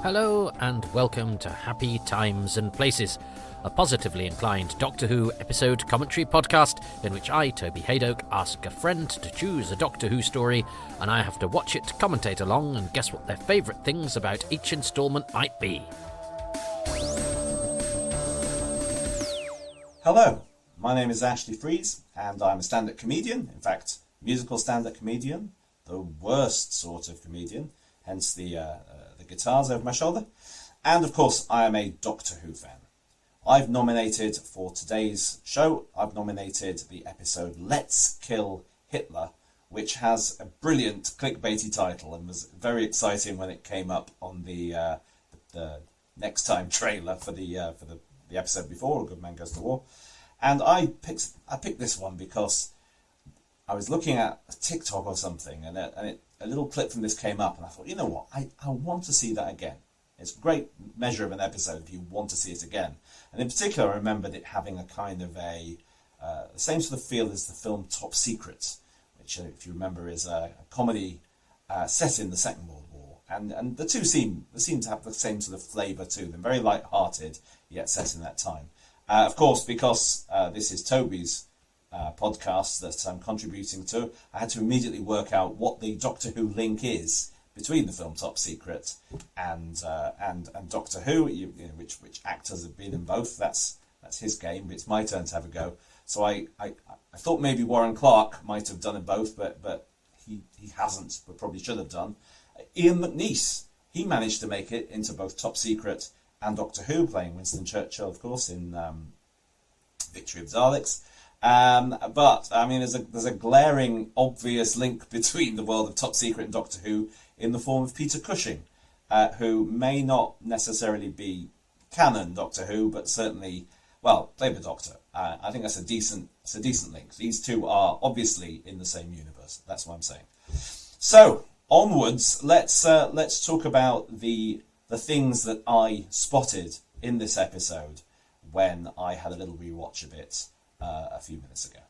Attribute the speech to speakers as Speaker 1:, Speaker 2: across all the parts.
Speaker 1: Hello and welcome to Happy Times and Places, a positively inclined Doctor Who episode commentary podcast in which I, Toby Haydock, ask a friend to choose a Doctor Who story and I have to watch it, commentate along and guess what their favourite things about each instalment might be.
Speaker 2: Hello, my name is Ashley Frieze and I'm a stand-up comedian, in fact, musical stand-up comedian, the worst sort of comedian, hence the guitars over my shoulder. And of course, I am a Doctor Who fan. I've nominated for today's show, I've nominated the episode Let's Kill Hitler, which has a brilliant clickbaity title and was very exciting when it came up on the Next Time trailer for the episode before, A Good Man Goes to War. And I picked this one because I was looking at a TikTok or something, and a little clip from this came up, and I thought, you know what, I want to see that again. It's a great measure of an episode if you want to see it again. And in particular, I remembered it having a kind of the same sort of feel as the film Top Secret, which, if you remember, is a comedy set in the Second World War. And the two seem to have the same sort of flavour to them, very light-hearted, yet set in that time. Of course, because this is Toby's podcast that I'm contributing to, I had to immediately work out what the Doctor Who link is between the film Top Secret and Doctor Who, which actors have been in both. That's his game, but it's my turn to have a go. So I thought maybe Warren Clarke might have done it both, but he hasn't, but probably should have done. Ian McNeice, he managed to make it into both Top Secret and Doctor Who, playing Winston Churchill, of course, in Victory of the Daleks. But I mean, there's a glaring, obvious link between the world of Top Secret and Doctor Who in the form of Peter Cushing, who may not necessarily be canon Doctor Who, but certainly, well, play the Doctor. I think that's a decent link. These two are obviously in the same universe. That's what I'm saying. So onwards, let's talk about the things that I spotted in this episode when I had a little rewatch of it a few minutes ago.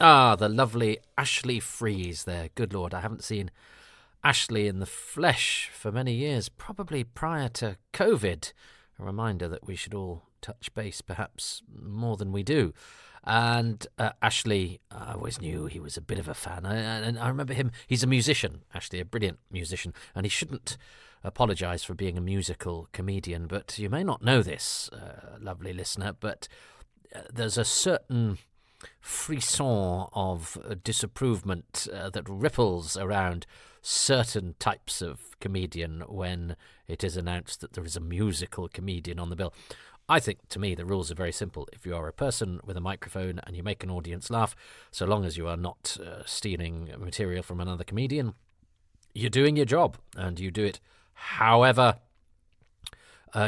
Speaker 1: Ah, the lovely Ashley Frieze there. Good Lord, I haven't seen Ashley in the flesh for many years, probably prior to COVID. A reminder that we should all touch base perhaps more than we do. And Ashley, I always knew he was a bit of a fan. And I remember him, he's a musician, Ashley, a brilliant musician, and he shouldn't apologise for being a musical comedian. But you may not know this, lovely listener, but there's a certain frisson of disapproval that ripples around certain types of comedian when it is announced that there is a musical comedian on the bill. I think, to me, the rules are very simple. If you are a person with a microphone and you make an audience laugh, so long as you are not stealing material from another comedian, you're doing your job, and you do it however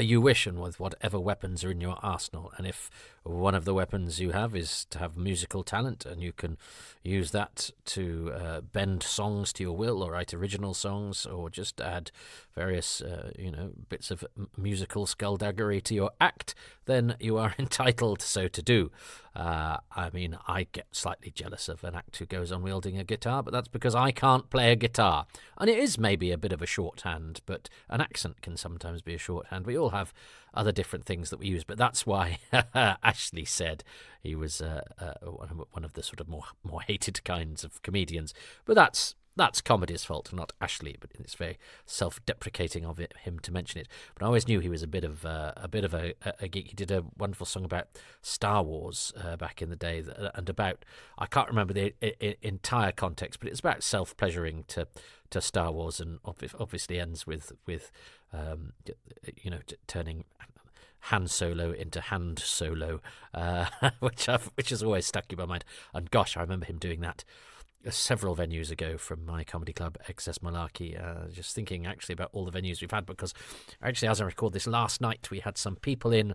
Speaker 1: you wish and with whatever weapons are in your arsenal. And if one of the weapons you have is to have musical talent, and you can use that to bend songs to your will, or write original songs, or just add various bits of musical skullduggery to your act, then you are entitled so to do. I mean, I get slightly jealous of an act who goes on wielding a guitar, but that's because I can't play a guitar. And it is maybe a bit of a shorthand, but an accent can sometimes be a shorthand. We all have other different things that we use, but that's why Ashley said he was one of the sort of more hated kinds of comedians. But that's comedy's fault, not Ashley. But it's very self-deprecating of him to mention it. But I always knew he was a bit of a geek. He did a wonderful song about Star Wars back in the day, and about, I can't remember the entire context, but it's about self-pleasuring to Star Wars, and obviously ends with turning Han Solo into Hand Solo, which has always stuck in my mind. And gosh, I remember him doing that several venues ago from my comedy club, Excess Malarkey. Just thinking actually about all the venues we've had, because actually, as I record this, last night we had some people in,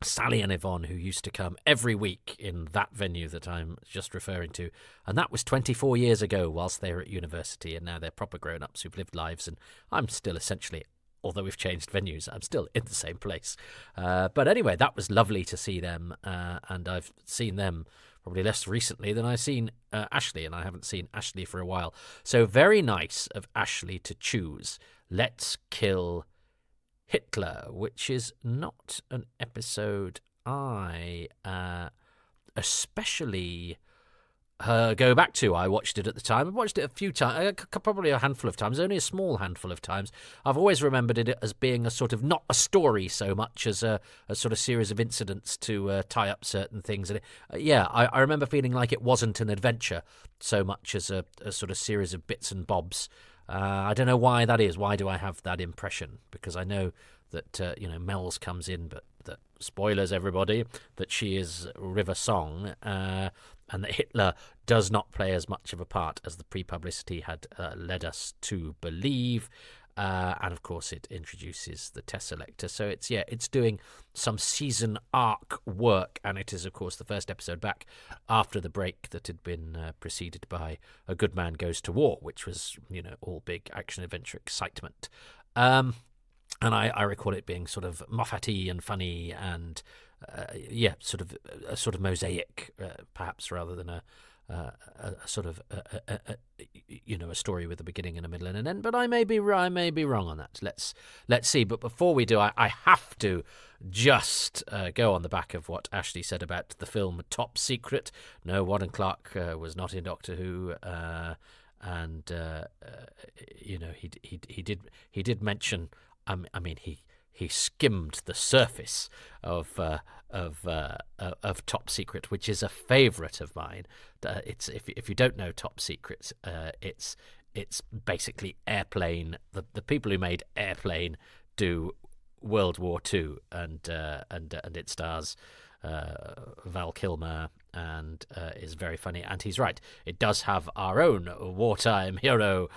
Speaker 1: Sally and Yvonne, who used to come every week in that venue that I'm just referring to, and that was 24 years ago whilst they were at university, and now they're proper grown-ups who've lived lives, and I'm still essentially, although we've changed venues, I'm still in the same place. But anyway, that was lovely to see them, and I've seen them probably less recently than I've seen Ashley, and I haven't seen Ashley for a while. So very nice of Ashley to choose Let's Kill Hitler, which is not an episode I especially go back to. I watched it at the time. I've watched it a few times, probably a handful of times, only a small handful of times. I've always remembered it as being a sort of not a story so much as a sort of series of incidents to tie up certain things. And I remember feeling like it wasn't an adventure so much as a sort of series of bits and bobs. I don't know why that is. Why do I have that impression? Because I know that Mel's comes in, but that, spoilers everybody, that she is River Song, and that Hitler does not play as much of a part as the pre-publicity had led us to believe. And of course it introduces the Tesselector. So it's doing some season arc work, and it is of course the first episode back after the break that had been preceded by A Good Man Goes to War, which was, all big action adventure excitement. And I recall it being sort of Moffat-y and funny and sort of mosaic, perhaps, rather than a sort of a story with a beginning and a middle and an end. But I may be wrong on that. Let's see. But before we do, I have to just go on the back of what Ashley said about the film Top Secret. No, Warden Clark was not in Doctor Who, and he did mention. I mean, he skimmed the surface of Top Secret, which is a favourite of mine. It's if you don't know Top Secret, it's basically Airplane. The people who made Airplane do World War II, and it stars Val Kilmer and is very funny. And he's right, it does have our own wartime hero,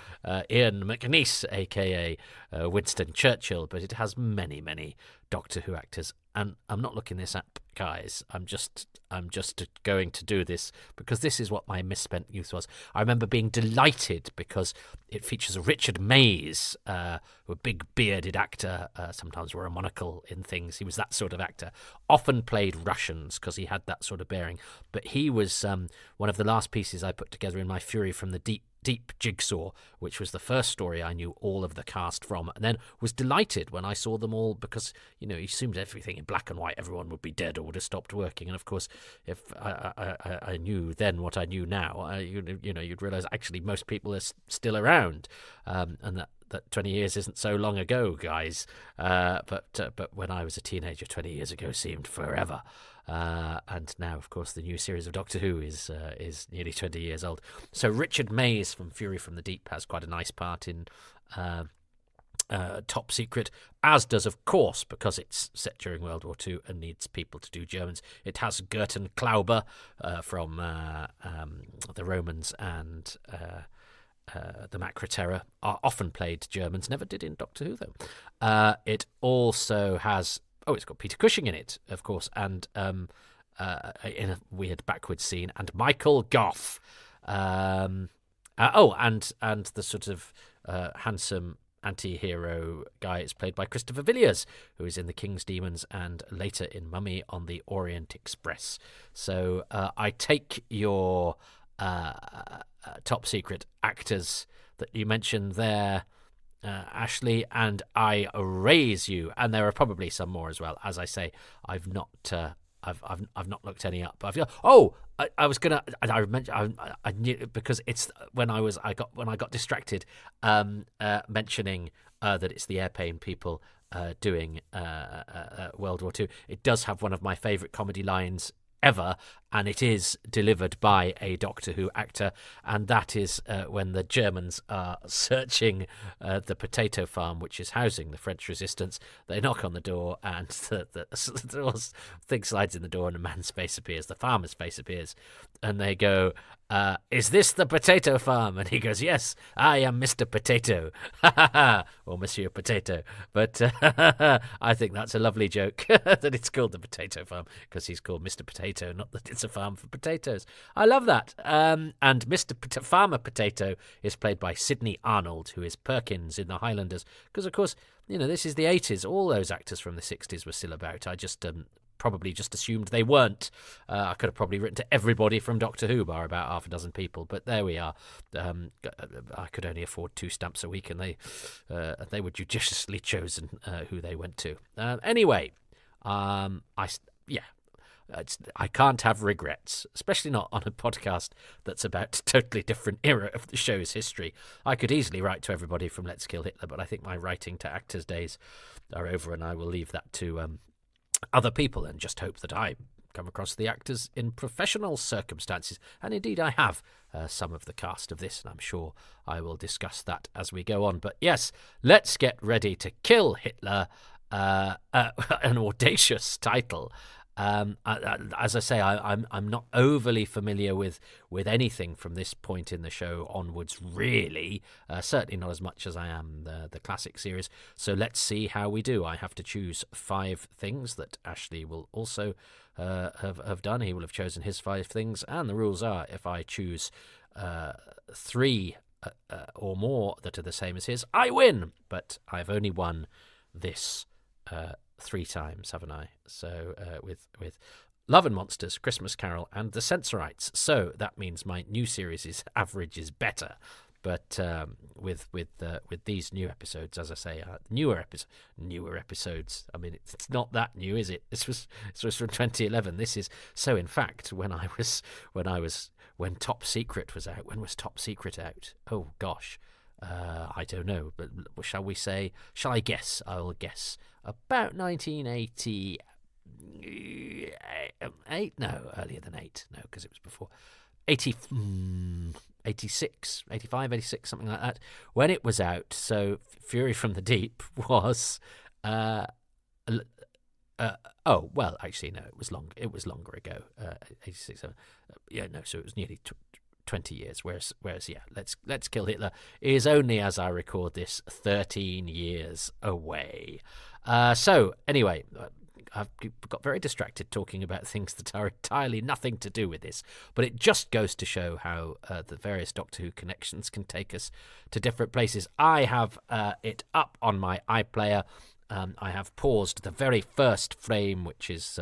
Speaker 1: Ian McNeice, aka Winston Churchill, but it has many Doctor Who actors. And I'm not looking this up, guys. I'm just going to do this because this is what my misspent youth was. I remember being delighted because it features Richard Mays, a big bearded actor, sometimes wore a monocle in things. He was that sort of actor. Often played Russians because he had that sort of bearing. But he was one of the last pieces I put together in my Fury from the Deep jigsaw, which was the first story I knew all of the cast from, and then was delighted when I saw them all because, you assumed everything in black and white, everyone would be dead or would have stopped working. And of course, if I knew then what I knew now, you'd realise actually most people are still around, and that 20 years isn't so long ago, guys. But when I was a teenager 20 years ago seemed forever. And now, of course, the new series of Doctor Who is nearly 20 years old. So Richard Mays from Fury from the Deep has quite a nice part in Top Secret, as does, of course, because it's set during World War II and needs people to do Germans. It has Gerten Klauber from the Romans and the Macra Terror, often played Germans, never did in Doctor Who, though. It also has... it's got Peter Cushing in it, of course, and in a weird backwards scene, and Michael Gough. And the sort of handsome anti-hero guy is played by Christopher Villiers, who is in The King's Demons and later in Mummy on the Orient Express. So I take your Top Secret actors that you mentioned there, Ashley, and I raise you, and there are probably some more as well. As I say, I've not looked any up. I was gonna. I knew because it's when I got distracted, mentioning that it's the Airplane people doing World War II. It does have one of my favourite comedy lines ever, and it is delivered by a Doctor Who actor, and that is when the Germans are searching the potato farm which is housing the French resistance. They knock on the door, and the thing slides in the door, and a man's face appears, the farmer's face appears, and they go, is this the potato farm? And he goes, yes, I am Mr. Potato, or Monsieur Potato. But I think that's a lovely joke that it's called the potato farm because he's called Mr. Potato, not that it's a farm for potatoes. I love that. And Mr. Farmer Potato is played by Sidney Arnold, who is Perkins in The Highlanders, because of course, this is the 80s. All those actors from the 60s were still about. I just probably just assumed they weren't. I could have probably written to everybody from Doctor Who, bar about half a dozen people, but there we are. I could only afford 2 stamps a week, and they were judiciously chosen who they went to. Anyway, I can't have regrets, especially not on a podcast that's about a totally different era of the show's history. I could easily write to everybody from Let's Kill Hitler, but I think my writing to actors' days are over, and I will leave that to other people and just hope that I come across the actors in professional circumstances. And indeed I have some of the cast of this, and I'm sure I will discuss that as we go on. But yes, let's get ready to kill Hitler, an audacious title. As I say, I'm not overly familiar with anything from this point in the show onwards, really. Certainly not as much as I am the classic series. So let's see how we do. I have to choose 5 things that Ashley will also have done. He will have chosen his 5 things, and the rules are if I choose 3 or more that are the same as his, I win. But I've only won this 3 times, haven't I? So with Love and Monsters, Christmas Carol, and The Censorites. So that means my new series' average is better. But with these new episodes, as I say, newer episodes. I mean, it's not that new, is it? This was from 2011. This is so. In fact, when Top Secret was out. When was Top Secret out? Oh gosh. I don't know, but shall I guess? I'll guess about 1988. No, earlier than 8. No, because it was before 86, 85, 86, something like that, when it was out. So Fury from the Deep was oh well, actually no, it was longer ago. 86. So it was nearly 20 years, whereas Let's Kill Hitler is only, as I record this, 13 years away. So anyway, I've got very distracted talking about things that are entirely nothing to do with this, but it just goes to show how the various Doctor Who connections can take us to different places. I have it up on my iPlayer. I have paused the very first frame, which is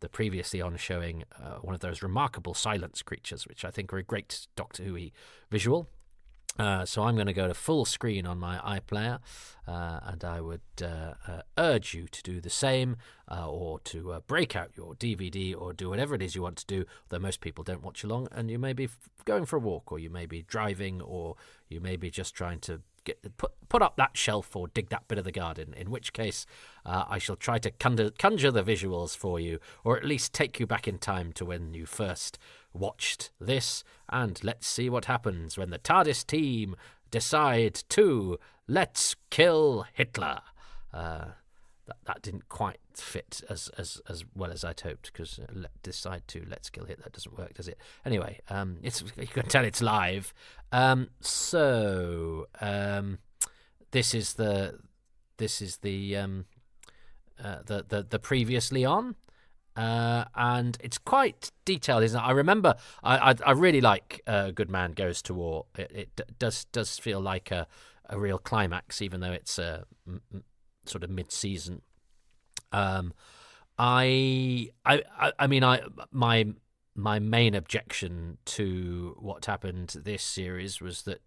Speaker 1: the previously on showing one of those remarkable silence creatures, which I think are a great Doctor Who-y visual. So I'm going to go to full screen on my iPlayer, and I would urge you to do the same, or to break out your DVD or do whatever it is you want to do, though most people don't watch along, and you may be going for a walk, or you may be driving, or you may be just trying to put up that shelf or dig that bit of the garden, in which case I shall try to conjure the visuals for you, or at least take you back in time to when you first watched this, and let's see what happens when the TARDIS team decide to let's kill Hitler. That didn't quite fit as well as I'd hoped, because let's kill Hitler doesn't work, does it? Anyway, you can tell it's live. This is the previously on. And it's quite detailed, isn't it? I remember I really like Good Man Goes to War. It does feel like a real climax, even though it's sort of mid-season. My main objection to what happened this series was that,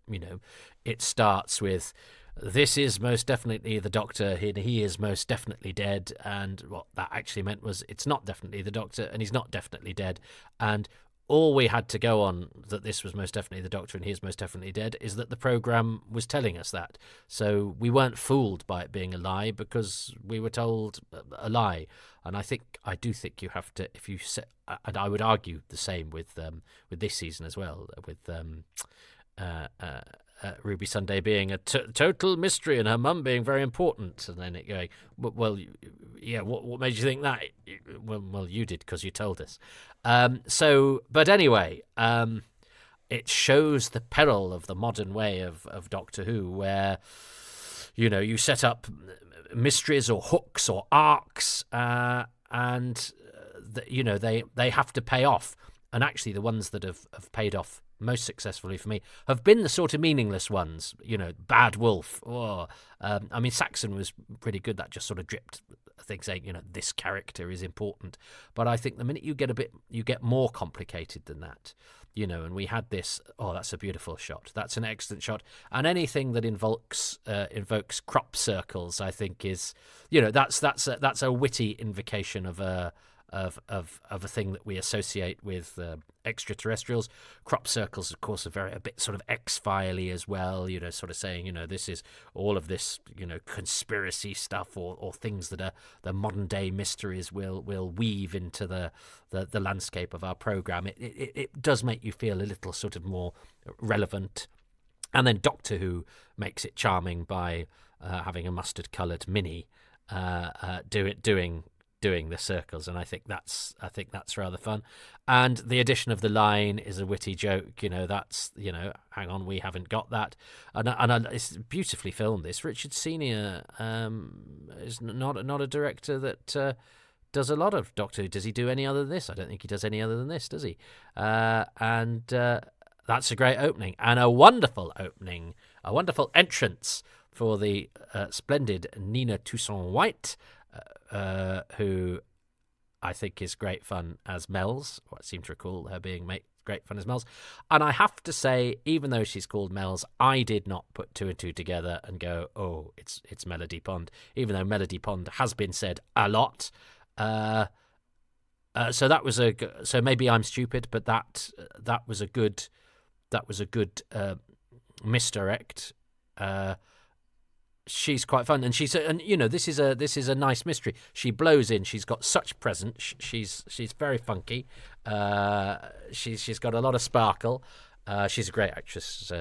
Speaker 1: it starts with, this is most definitely the Doctor, he is most definitely dead, and what that actually meant was it's not definitely the Doctor, and he's not definitely dead, and all we had to go on that this was most definitely the Doctor and he is most definitely dead is that the programme was telling us that. So we weren't fooled by it being a lie, because we were told a lie. And I do think you have to, if you say, and I would argue the same with this season as well, with Ruby Sunday being a total mystery and her mum being very important, and then it going, well, yeah, what made you think that? Well, you did, because you told us. But anyway, it shows the peril of the modern way of Doctor Who, where, you set up mysteries or hooks or arcs, and they have to pay off. And actually, the ones that have paid off most successfully for me have been the sort of meaningless ones. Bad Wolf. Saxon was pretty good. That just sort of dripped thing saying, this character is important. But I think the minute you get more complicated than that, and we had this, that's a beautiful shot. That's an excellent shot. And anything that invokes crop circles, I think is, that's a witty invocation of a thing that we associate with extraterrestrials. Crop circles, of course, are a bit sort of X-Filey as well, sort of saying, this is all of this, conspiracy stuff or things that are the modern day mysteries will weave into the landscape of our program. It does make you feel a little sort of more relevant. And then Doctor Who makes it charming by having a mustard-coloured Minnie doing the circles, and I think that's rather fun. And the addition of the line is a witty joke. That's hang on, we haven't got that, and it's beautifully filmed. This Richard Senior is not a director that does a lot of Doctor Who. Does he do any other than this? I don't think he does any other than this, does he? And that's a great opening and a wonderful entrance for the splendid Nina Toussaint-White. Who I think is great fun as Mel's, or I seem to recall her being great fun as Mel's. And I have to say, even though she's called Mel's, I did not put two and two together and go, oh, it's Melody Pond, even though Melody Pond has been said a lot. So that was so maybe I'm stupid, but that was a good misdirect. She's quite fun, and this is a nice mystery. She blows in. She's got such presence. She's very funky. She's got a lot of sparkle. She's a great actress,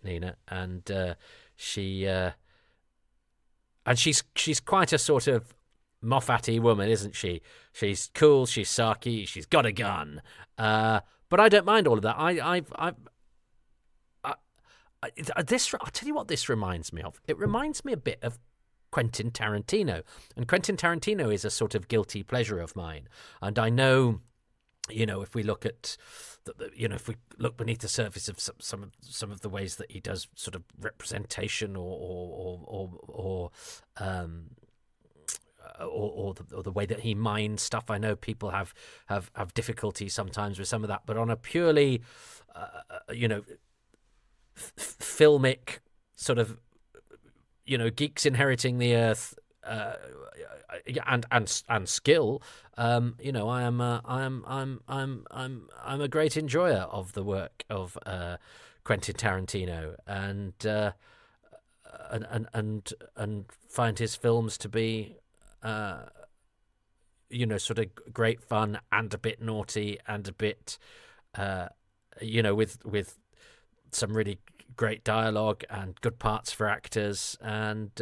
Speaker 1: Nina, and she's quite a sort of Moffat-y woman, isn't she? She's cool. She's sarky. She's got a gun. But I don't mind all of that. I'll tell you what this reminds me of. It reminds me a bit of Quentin Tarantino. And Quentin Tarantino is a sort of guilty pleasure of mine. And I know, if we look at, if we look beneath the surface of some of the ways that he does sort of representation or the way that he mines stuff, I know people have difficulty sometimes with some of that. But on a purely, filmic sort of, geeks inheriting the earth, and skill. I'm a great enjoyer of the work of Quentin Tarantino, and find his films to be, sort of great fun and a bit naughty and a bit, with some really great dialogue and good parts for actors, and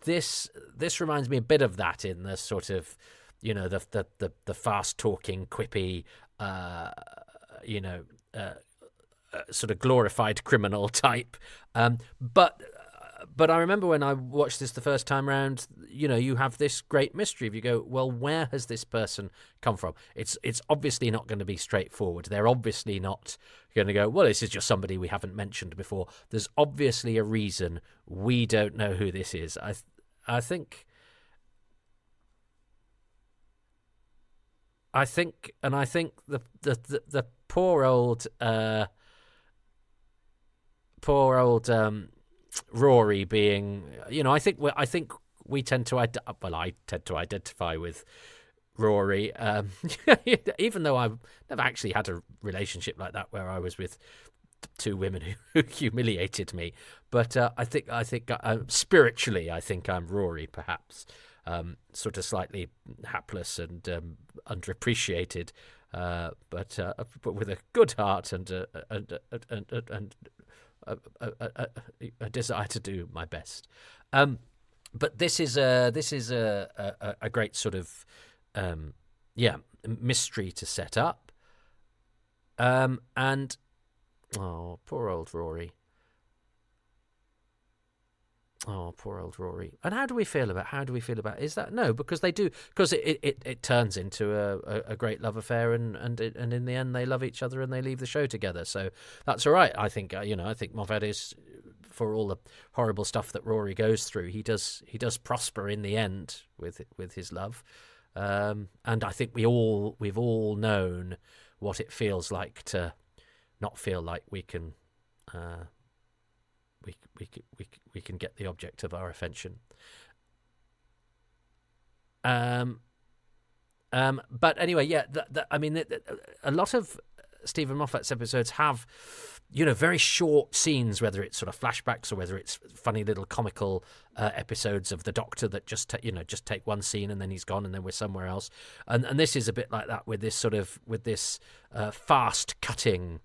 Speaker 1: this reminds me a bit of that in the sort of, the fast talking, quippy, sort of glorified criminal type, but I remember when I watched this the first time round, you have this great mystery. If you go, well, where has this person come from? It's obviously not going to be straightforward. They're obviously not going to go, well, this is just somebody we haven't mentioned before. There's obviously a reason we don't know who this is. I think the poor old Rory being, I think we tend to I tend to identify with Rory, even though I've never actually had a relationship like that where I was with two women who humiliated me. But I think spiritually, I think I'm Rory, perhaps, sort of slightly hapless and underappreciated, but with a good heart and a desire to do my best. But this is a great sort of mystery to set up. And poor old Rory. Oh, poor old Rory. And how do we feel about is that no? Because they do, because it turns into a great love affair, and in the end they love each other and they leave the show together. So that's all right. I think I think Moffat is for all the horrible stuff that Rory goes through, he does prosper in the end with his love. And I think we've all known what it feels like to not feel like we can we can get the object of our affection. But anyway, yeah, I mean, a lot of Stephen Moffat's episodes have, very short scenes, whether it's sort of flashbacks or whether it's funny little comical episodes of the Doctor that just take one scene and then he's gone and then we're somewhere else. And this is a bit like that with this fast cutting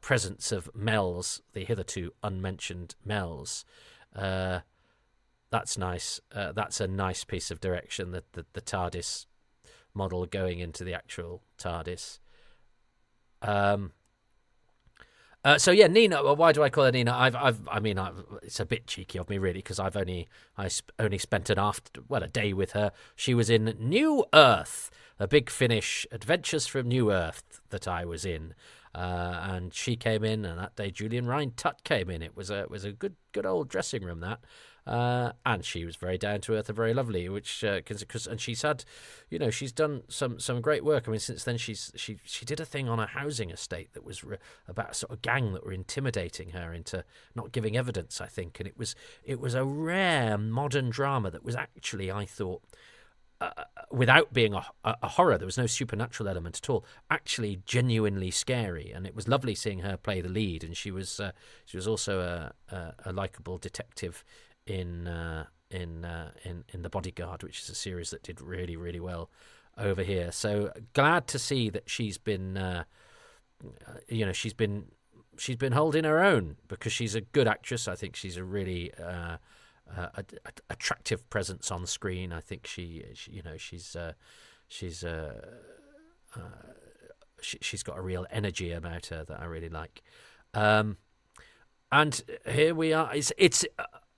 Speaker 1: presence of Mel's, the hitherto unmentioned Mel's. That's nice. That's a nice piece of direction, that the TARDIS model going into the actual TARDIS. So yeah, Nina. Why do I call her Nina? It's a bit cheeky of me, really, because I only spent a day with her. She was in New Earth, a Big Finish Adventures from New Earth that I was in, and she came in, and that day Julian Rhind-Tutt came in. It was a good old dressing room, that. And she was very down to earth and very lovely, which and she's had, she's done some great work. I mean, since then she did a thing on a housing estate that was about a sort of gang that were intimidating her into not giving evidence, I think, and it was a rare modern drama that was actually, I thought, without being a horror, there was no supernatural element at all, actually genuinely scary, and it was lovely seeing her play the lead. And she was also a likable detective in The Bodyguard, which is a series that did really, really well over here. So glad to see that she's been she's been holding her own, because she's a good actress. I think she's a really attractive presence on screen. I think she's got a real energy about her that I really like. And here we are. It's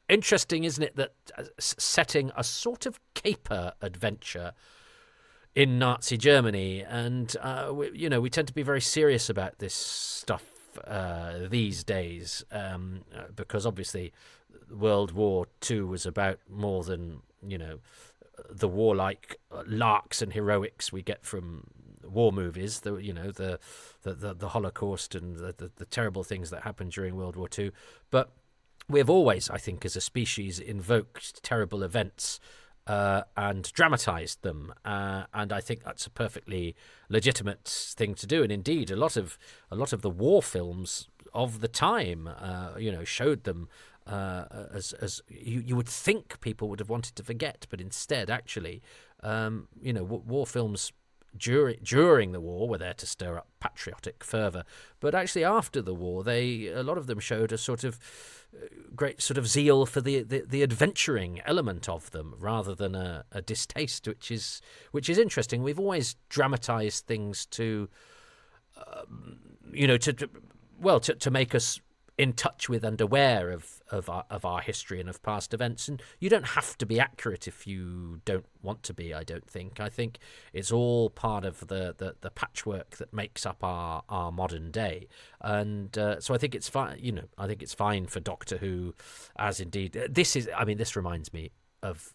Speaker 1: interesting, isn't it, that setting a sort of caper adventure in Nazi Germany, and we tend to be very serious about this stuff these days, because obviously World War II was about more than the warlike larks and heroics we get from war movies. The Holocaust and the terrible things that happened during World War II, but we've always, I think, as a species, invoked terrible events and dramatised them, and I think that's a perfectly legitimate thing to do. And indeed, a lot of the war films of the time, showed them as you would think people would have wanted to forget, but instead, actually, war films during the war were there to stir up patriotic fervour, but actually after the war, a lot of them showed a sort of great sort of zeal for the adventuring element of them, rather than a distaste, which is interesting. We've always dramatised things to make us in touch with and aware of our history and of past events. And you don't have to be accurate if you don't want to be, I don't think. I think it's all part of the patchwork that makes up our modern day. And so I think it's fine, I think it's fine for Doctor Who, as indeed this reminds me of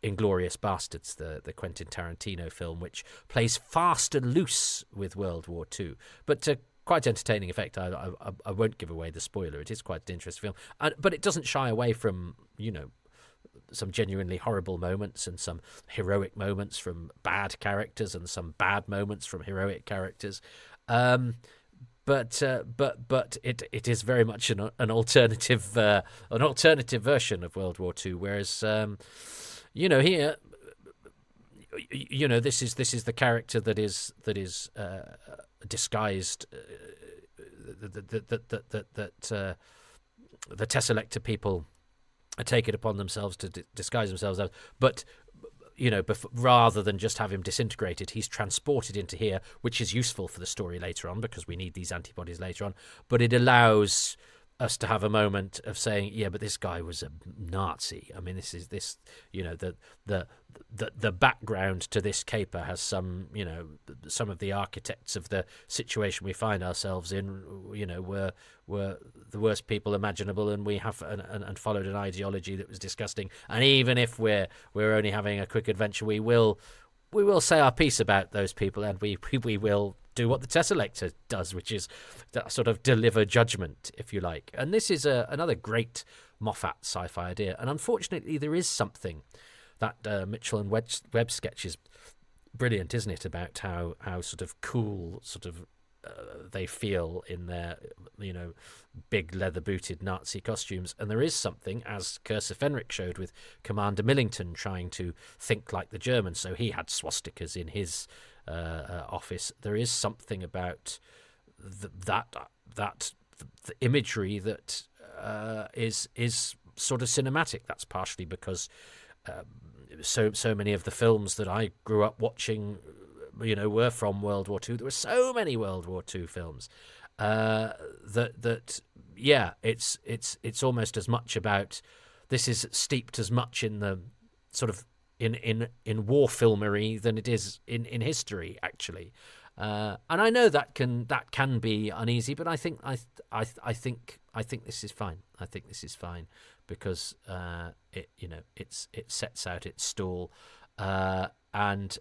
Speaker 1: Inglourious Bastards, the Quentin Tarantino film, which plays fast and loose with World War II, but to quite entertaining effect. I won't give away the spoiler. It is quite an interesting film, but it doesn't shy away from some genuinely horrible moments and some heroic moments from bad characters and some bad moments from heroic characters. But it is very much an alternative version of World War II. Whereas here, this is the character that is disguised, that the Tesselector people take it upon themselves to disguise themselves as, but rather than just have him disintegrated, he's transported into here, which is useful for the story later on because we need these antibodies later on. But it allows us to have a moment of saying, yeah, but this guy was a Nazi. I mean, the background to this caper has some of the architects of the situation we find ourselves in, were the worst people imaginable, and we have and followed an ideology that was disgusting. And even if we're only having a quick adventure, we will say our piece about those people, and we will do what the Tesselector does, which is sort of deliver judgment, if you like. And this is another great Moffat sci-fi idea. And unfortunately, there is something that Mitchell and Webb sketch is brilliant, isn't it? About how sort of cool they feel in their big leather-booted Nazi costumes. And there is something, as Cursor Fenric showed with Commander Millington trying to think like the Germans, so he had swastikas in his office. There is something about that the imagery that is sort of cinematic. That's partially because so many of the films that I grew up watching were from World War II. There were so many World War II films that it's almost as much about, this is steeped as much in the sort of in war filmery than it is in history, actually. And I know that can be uneasy, but I think this is fine. I think this is fine because it sets out its stall, and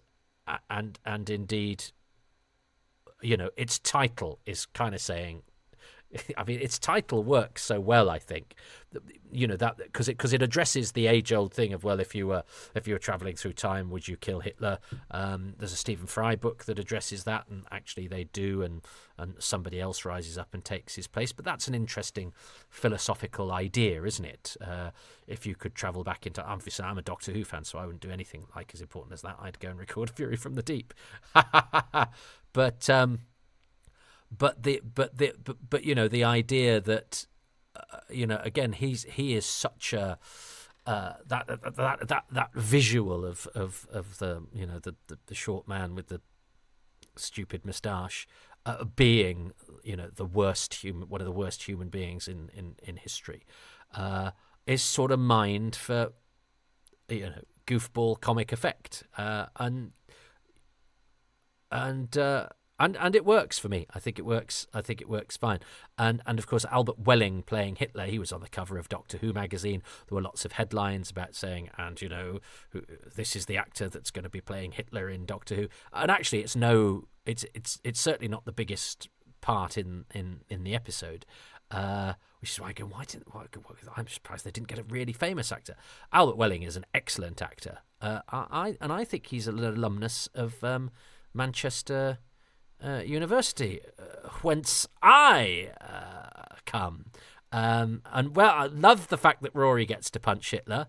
Speaker 1: indeed, its title is kind of saying, I mean, its title works so well, I think, that because it addresses the age-old thing of, well, if you were traveling through time, would you kill Hitler? There's a Stephen Fry book that addresses that, and actually they do, and somebody else rises up and takes his place. But that's an interesting philosophical idea, isn't it? If you could travel back into, obviously I'm a Doctor Who fan, so I wouldn't do anything like as important as that. I'd go and record Fury from the Deep. But the idea that again he is such a that visual of the short man with the stupid moustache being the worst human, one of the worst human beings in history, is sort of mined for goofball comic effect, and it works for me. I think it works fine. And of course, Albert Welling playing Hitler, he was on the cover of Doctor Who magazine. There were lots of headlines about saying, and this is the actor that's going to be playing Hitler in Doctor Who. And actually, it's certainly not the biggest part in the episode. Which is why I go, I'm surprised they didn't get a really famous actor. Albert Welling is an excellent actor. I think he's an alumnus of Manchester University, whence I come. And I love the fact that Rory gets to punch Hitler.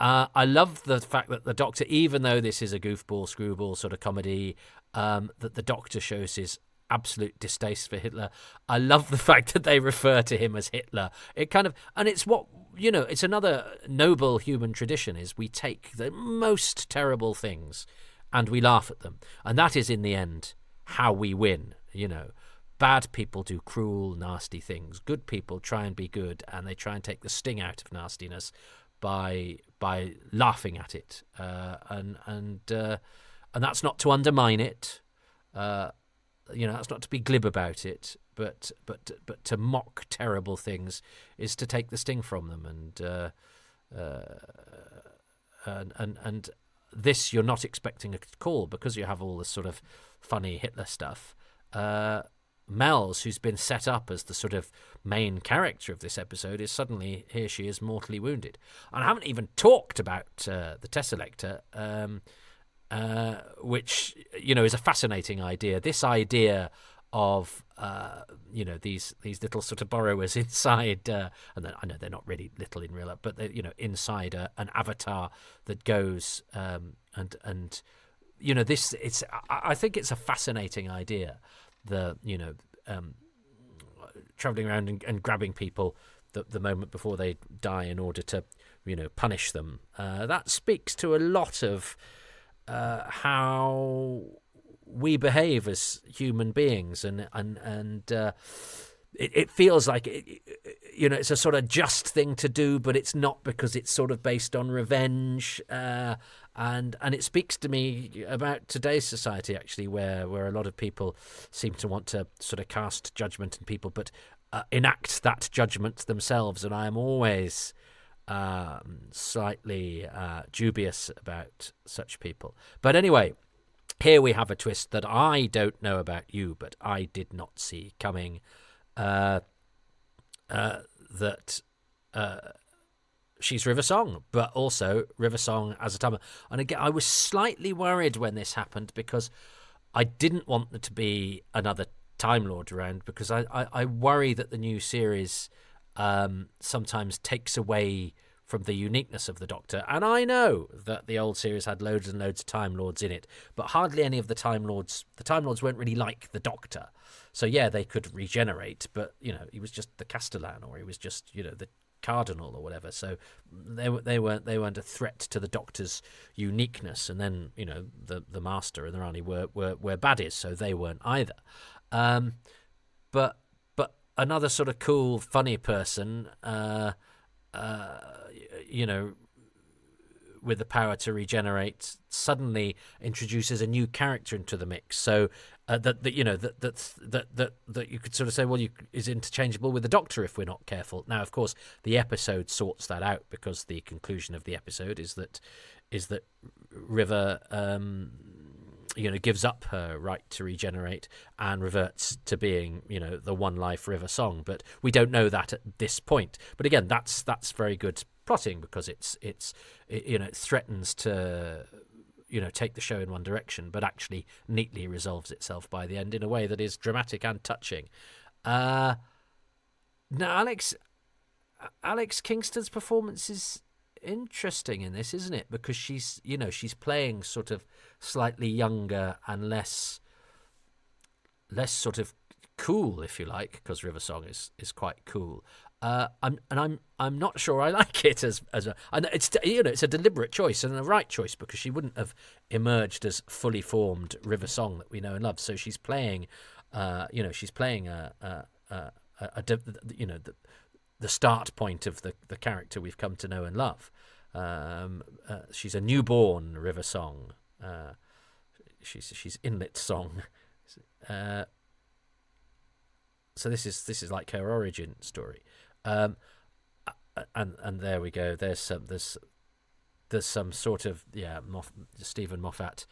Speaker 1: I love the fact that the Doctor, even though this is a goofball, screwball sort of comedy, that the Doctor shows his absolute distaste for Hitler. I love the fact that they refer to him as Hitler. It kind of, and it's what, it's another noble human tradition, is we take the most terrible things and we laugh at them. And that is, in the end, how we win. Bad people do cruel, nasty things. Good people try and be good, and they try and take the sting out of nastiness by laughing at it. And that's not to undermine it. That's not to be glib about it. But to mock terrible things is to take the sting from them. And this you're not expecting a call, because you have all this sort of funny Hitler stuff. Mel's, who's been set up as the sort of main character of this episode, is suddenly, here she is, mortally wounded. And I haven't even talked about the Tesselector, which is a fascinating idea. This idea of these little sort of borrowers inside, and I know they're not really little in real life, but they're inside an avatar that goes and this, it's, I think it's a fascinating idea, traveling around and grabbing people the moment before they die in order to punish them. That speaks to a lot of how we behave as human beings, and it feels like it's a sort of just thing to do, but it's not, because it's sort of based on revenge, and it speaks to me about today's society, actually, where a lot of people seem to want to sort of cast judgment on people, but enact that judgment themselves, and I am always slightly dubious about such people. But anyway, here we have a twist that I don't know about you, but I did not see coming. That she's River Song, but also River Song as a timer. And again, I was slightly worried when this happened, because I didn't want there to be another Time Lord around, because I worry that the new series sometimes takes away from the uniqueness of the Doctor. And I know that the old series had loads and loads of Time Lords in it, but hardly any of the Time Lords weren't really like the Doctor. So yeah, they could regenerate, but he was just the Castellan, or he was just the Cardinal or whatever. So they weren't a threat to the Doctor's uniqueness. And then the Master and the Rani were baddies, so they weren't either. But another sort of cool, funny person, with the power to regenerate, suddenly introduces a new character into the mix. So that you could sort of say, well, is interchangeable with the Doctor if we're not careful. Now, of course, the episode sorts that out, because the conclusion of the episode is that River gives up her right to regenerate and reverts to being the one life River Song. But we don't know that at this point. But again, that's very good plotting, because it threatens to take the show in one direction, but actually neatly resolves itself by the end in a way that is dramatic and touching. Now, Alex Kingston's performance is interesting in this, isn't it? Because she's playing sort of slightly younger and less sort of cool, if you like, because River Song is quite cool. I'm not sure I like it and it's it's a deliberate choice and a right choice, because she wouldn't have emerged as fully formed River Song that we know and love. So she's playing, the start point of the character we've come to know and love. She's a newborn River Song. She's Inlet Song. So this is like her origin story. And there we go. There's some sort of Stephen Moffat.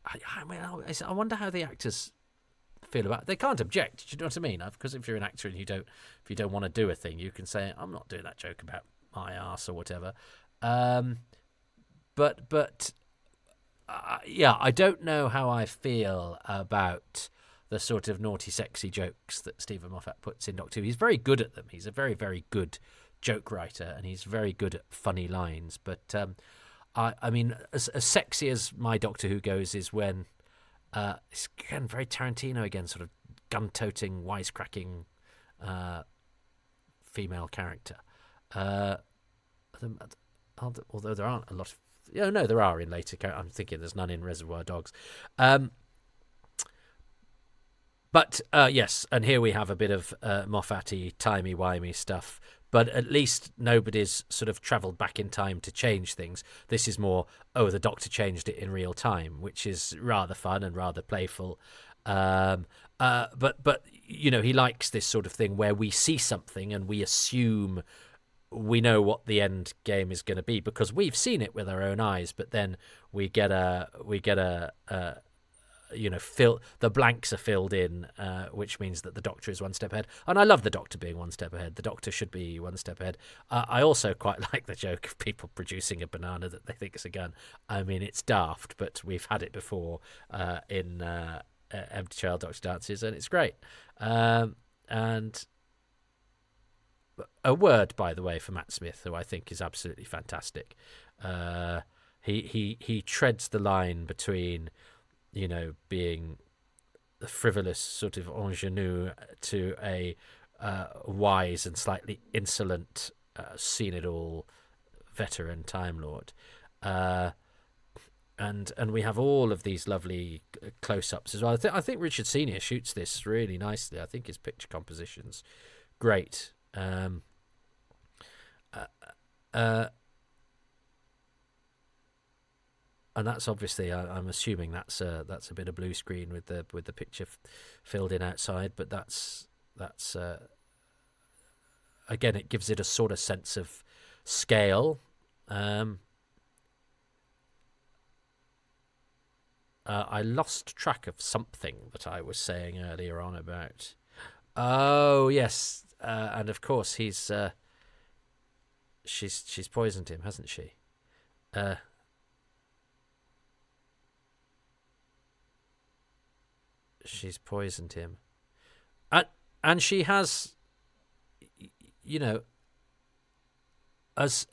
Speaker 1: I wonder how the actors feel about it. They can't object. Do you know what I mean? Because if you're an actor and if you don't want to do a thing, you can say, I'm not doing that joke about my arse or whatever. I don't know how I feel about the sort of naughty, sexy jokes that Stephen Moffat puts in Doctor Who. He's very good at them. He's a very, very good joke writer, and he's very good at funny lines. But I mean, as sexy as my Doctor Who goes is when it's again very Tarantino again, sort of gun-toting, wisecracking female character. Although there aren't a lot of... no, there are in later... I'm thinking there's none in Reservoir Dogs. But yes, and here we have a bit of Moffat-y, timey-wimey stuff, but at least nobody's sort of travelled back in time to change things. This is more, the Doctor changed it in real time, which is rather fun and rather playful. But he likes this sort of thing where we see something and we assume we know what the end game is going to be because we've seen it with our own eyes, but then we get a the blanks are filled in, which means that the Doctor is one step ahead. And I love the Doctor being one step ahead. The Doctor should be one step ahead. I also quite like the joke of people producing a banana that they think is a gun. I mean, it's daft, but we've had it before in Empty Child Doctor Dances, and it's great. And a word, by the way, for Matt Smith, who I think is absolutely fantastic. He treads the line between, being the frivolous sort of ingenue to a wise and slightly insolent, seen-it-all veteran Time Lord. and we have all of these lovely close-ups as well. I think Richard Senior shoots this really nicely. I think his picture composition's great. And that's obviously, I'm assuming that's a bit of blue screen with the picture filled in outside. But that's again, it gives it a sort of sense of scale. I lost track of something that I was saying earlier on about. Oh yes, and of course she's poisoned him, hasn't she? She's poisoned him, and she has, you know, as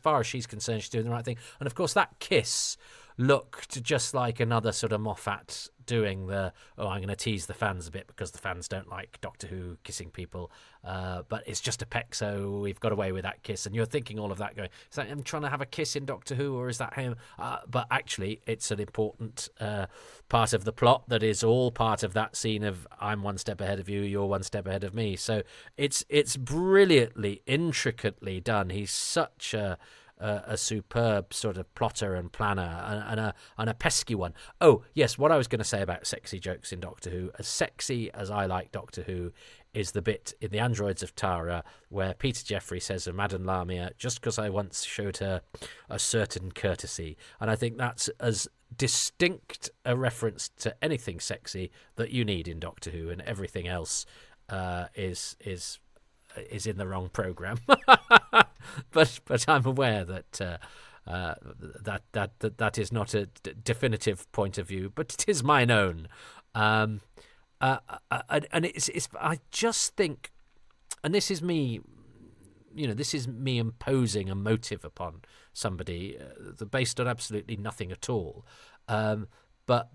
Speaker 1: far as she's concerned, she's doing the right thing. And of course, that kiss looked just like another sort of Moffat doing I'm going to tease the fans a bit because the fans don't like Doctor Who kissing people, but it's just a peck, so we've got away with that kiss. And you're thinking all of that going, is that him trying to have a kiss in Doctor Who, or is that him? But actually, it's an important part of the plot that is all part of that scene of I'm one step ahead of you, you're one step ahead of me. So it's brilliantly, intricately done. He's such a superb sort of plotter and planner, and a pesky one. Oh yes, what I was going to say about sexy jokes in Doctor Who, as sexy as I like Doctor Who, is the bit in The Androids of Tara where Peter Jeffrey says of Madame Lamia, just because I once showed her a certain courtesy. And I think that's as distinct a reference to anything sexy that you need in Doctor Who, and everything else is in the wrong program. but I'm aware that that is not a definitive point of view, but it is mine own. And it's I just think, and this is me, this is me imposing a motive upon somebody based on absolutely nothing at all. But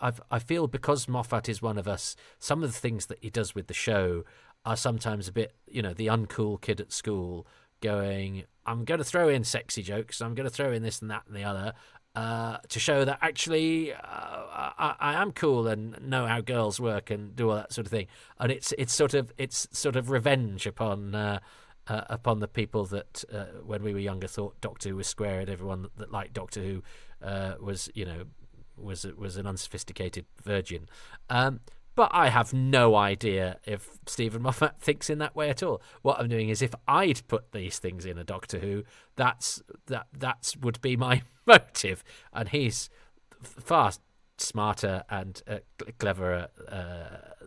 Speaker 1: I feel because Moffat is one of us, some of the things that he does with the show are sometimes a bit, the uncool kid at school going, I'm going to throw in sexy jokes, I'm going to throw in this and that and the other, to show that actually I am cool and know how girls work and do all that sort of thing. And it's sort of revenge upon the people that when we were younger thought Doctor Who was square, and everyone that liked Doctor Who was an unsophisticated virgin. But I have no idea if Stephen Moffat thinks in that way at all. What I'm doing is, if I'd put these things in a Doctor Who, that would be my motive. And he's far smarter and cleverer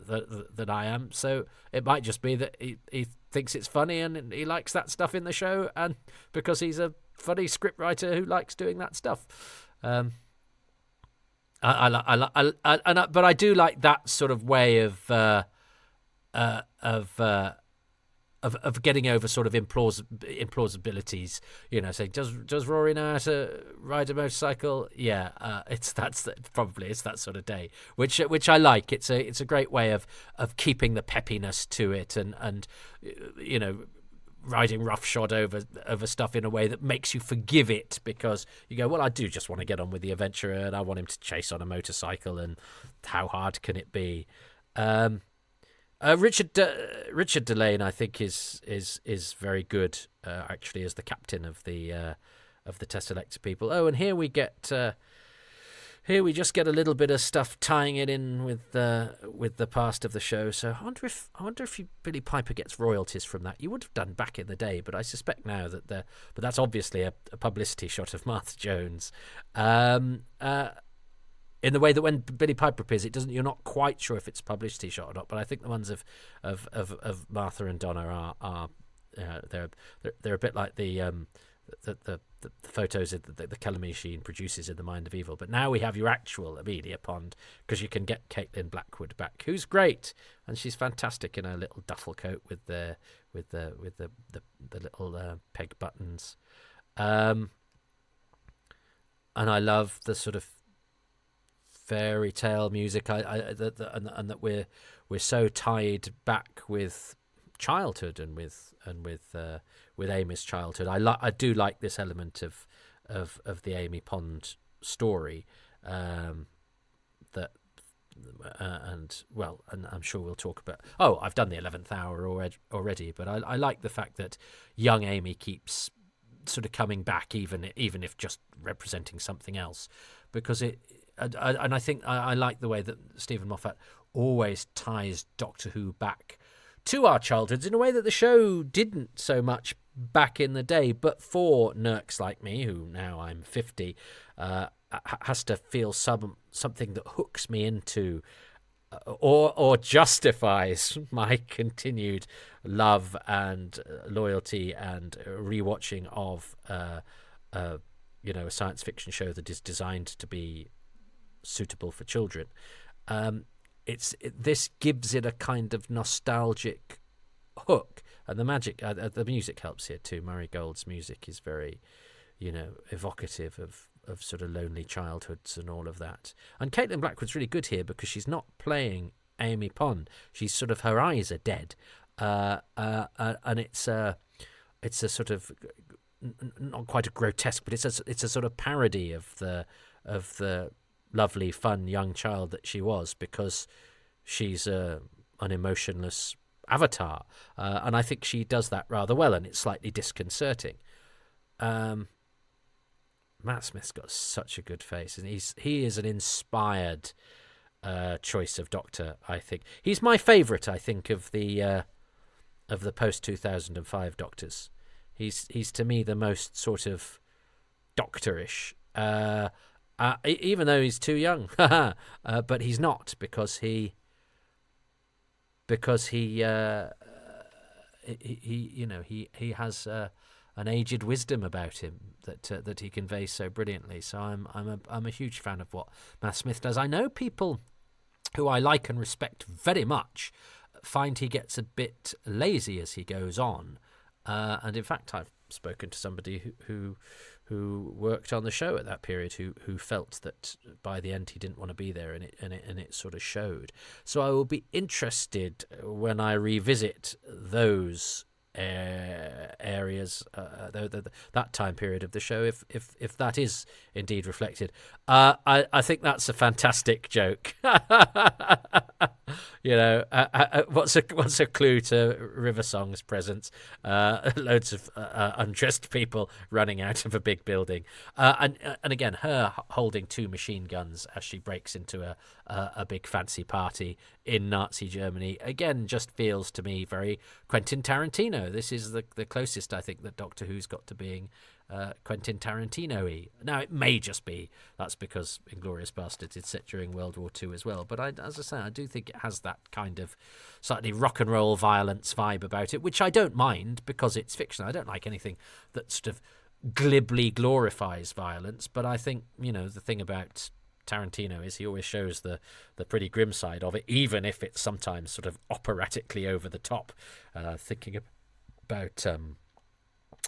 Speaker 1: than I am. So it might just be that he thinks it's funny and he likes that stuff in the show, and because he's a funny scriptwriter who likes doing that stuff. But I do like that sort of way of getting over sort of implausibilities. Saying, does Rory know how to ride a motorcycle? Yeah, it's that sort of day, which I like. It's a great way of keeping the peppiness to it, and riding roughshod over stuff in a way that makes you forgive it, because you go, well, I do just want to get on with the adventure, and I want him to chase on a motorcycle, and how hard can it be? Richard Delane, I think, is very good, actually, as the captain of the Tesseract people. Oh, and here we just get a little bit of stuff tying it in with the past of the show. So I wonder if Billy Piper gets royalties from that. You would have done back in the day, but I suspect now that but that's obviously a publicity shot of Martha Jones. In the way that when Billy Piper appears, you're not quite sure if it's a publicity shot or not. But I think the ones of Martha and Donna are they're a bit like the photos that the Keller machine produces in The Mind of Evil. But now we have your actual Amelia Pond, because you can get Caitlin Blackwood back, who's great, and she's fantastic in her little duffel coat with the little peg buttons. And I love the sort of fairy tale music. And that we're so tied back with childhood and with Amy's childhood. I do like this element of the Amy Pond story that. And I'm sure we'll talk about. Oh, I've done the 11th Hour already, but I like the fact that young Amy keeps sort of coming back, even if just representing something else, because and I think I like the way that Stephen Moffat always ties Doctor Who back to our childhoods in a way that the show didn't so much back in the day. But for nerks like me, who now I'm 50, has to feel something that hooks me into or justifies my continued love and loyalty and rewatching of a science fiction show that is designed to be suitable for children. This gives it a kind of nostalgic hook, and the music helps here too. Murray Gold's music is very, evocative of sort of lonely childhoods and all of that. And Caitlin Blackwood's really good here because she's not playing Amy Pond. She's sort of, her eyes are dead, and it's a sort of not quite a grotesque, but it's a sort of parody of the lovely, fun young child that she was, because she's an emotionless avatar, and I think she does that rather well, and it's slightly disconcerting. Matt Smith's got such a good face, and he is an inspired choice of Doctor. I think he's my favourite. I think of the post 2005 Doctors. He's to me the most sort of Doctorish, even though he's too young. But he's not, because he has an aged wisdom about him that he conveys so brilliantly. So I'm a huge fan of what Matt Smith does. I know people who I like and respect very much find he gets a bit lazy as he goes on, and in fact I've spoken to somebody who worked on the show at that period who felt that by the end he didn't want to be there, and it sort of showed. So I will be interested when I revisit those areas, that time period of the show, if that is indeed reflected. I think that's a fantastic joke. What's a clue to River Song's presence? Loads of undressed people running out of a big building, and again her holding two machine guns as she breaks into a big fancy party in Nazi Germany, again just feels to me very Quentin Tarantino. This is the closest I think that Doctor Who's got to being Quentin Tarantino-y. Now, it may just be that's because Inglourious Basterds is set during World War II as well, but as I say, I do think it has that kind of slightly rock and roll violence vibe about it, which I don't mind because it's fiction. I don't like anything that sort of glibly glorifies violence, but I think, the thing about Tarantino is he always shows the pretty grim side of it, even if it's sometimes sort of operatically over the top. Thinking about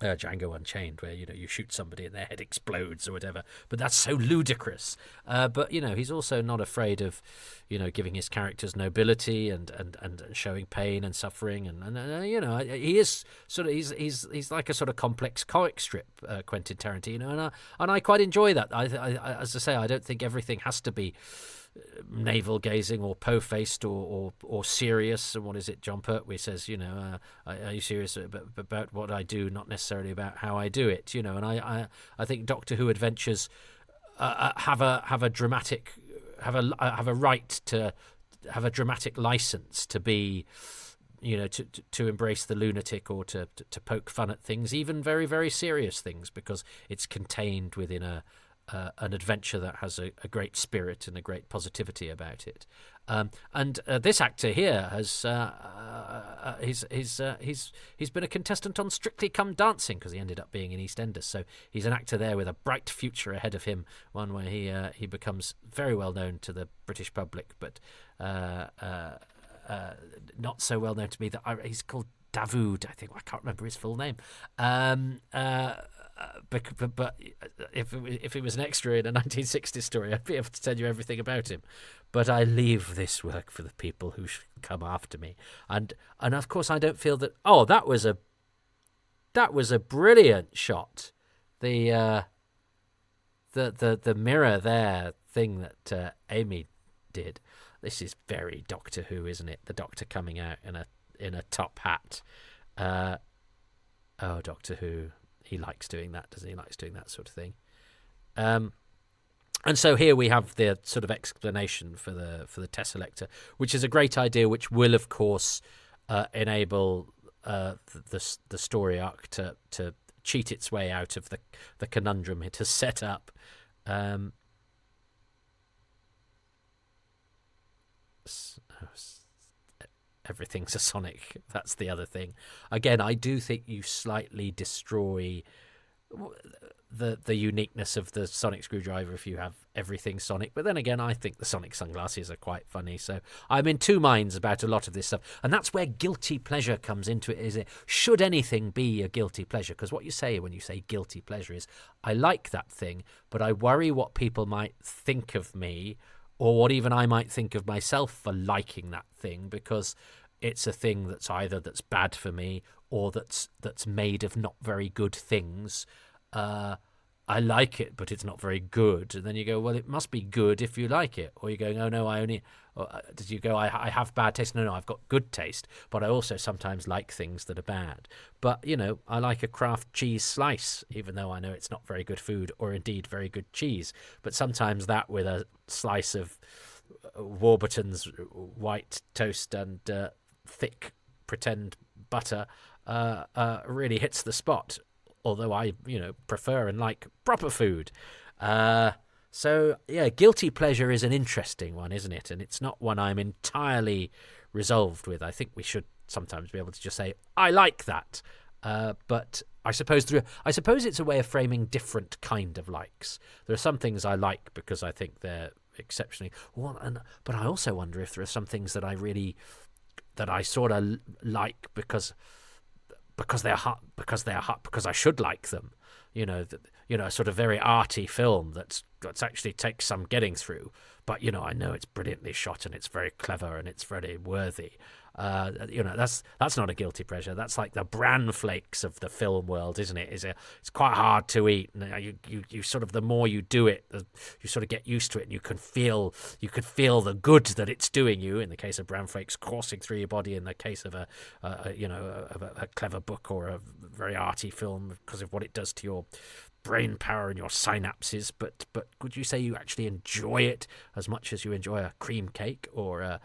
Speaker 1: Django Unchained, where you shoot somebody and their head explodes or whatever, but that's so ludicrous. But he's also not afraid of giving his characters nobility and showing pain and suffering, and he is sort of he's like a sort of complex comic strip, Quentin Tarantino, and I quite enjoy that. I as I say, I don't think everything has to be navel gazing or po-faced or serious. And what is it John Pertwee says, are you serious about what I do, not necessarily about how I do it, and I think Doctor Who adventures have a dramatic license to be, to embrace the lunatic or to poke fun at things, even very, very serious things, because it's contained within an adventure that has a great spirit and a great positivity about it. And this actor here has he's been a contestant on Strictly Come Dancing, because he ended up being in EastEnders. So he's an actor there with a bright future ahead of him, one where he becomes very well known to the British public, but not so well known to me. That he's called Davood, I think. I can't remember his full name. But if it was an extra in a 1960s story, I'd be able to tell you everything about him. But I leave this work for the people who should come after me, and of course I don't feel that. Oh, that was a brilliant shot. The the mirror there thing that Amy did. This is very Doctor Who, isn't it? The Doctor coming out in a top hat. Doctor Who, he likes doing that, doesn't he? He likes doing that sort of thing. And so here we have the sort of explanation for the Tesselector, which is a great idea, which will, of course, enable the story arc to cheat its way out of the conundrum it has set up. Everything's a Sonic. That's the other thing. Again, I do think you slightly destroy the uniqueness of the Sonic screwdriver if you have everything Sonic. But then again, I think the Sonic sunglasses are quite funny. So I'm in two minds about a lot of this stuff. And that's where guilty pleasure comes into it. Is it should anything be a guilty pleasure? Because what you say when you say guilty pleasure is, I like that thing, but I worry what people might think of me, or what even I might think of myself for liking that thing, because it's a thing that's either that's bad for me or that's made of not very good things. I like it, but it's not very good. And then you go, well, it must be good if you like it. Or you're going, oh no, did you go, I have bad taste? No, I've got good taste, but I also sometimes like things that are bad. But, I like a Kraft cheese slice, even though I know it's not very good food or indeed very good cheese. But sometimes that with a slice of Warburton's white toast and thick pretend butter really hits the spot. Although I, prefer and like proper food. So, yeah, guilty pleasure is an interesting one, isn't it? And it's not one I'm entirely resolved with. I think we should sometimes be able to just say, I like that. But I suppose it's a way of framing different kind of likes. There are some things I like because I think they're exceptionally... but I also wonder if there are some things that I sort of like because they're hot, because I should like them. A sort of very arty film that's actually takes some getting through. But, I know it's brilliantly shot and it's very clever and it's very worthy. That's not a guilty pleasure. That's like the bran flakes of the film world, isn't it? It's quite hard to eat. And you sort of, the more you do it, you sort of get used to it, and you can feel the good that it's doing you. In the case of bran flakes coursing through your body, in the case of a clever book or a very arty film, because of what it does to your brain power and your synapses. But would you say you actually enjoy it as much as you enjoy a cream cake or a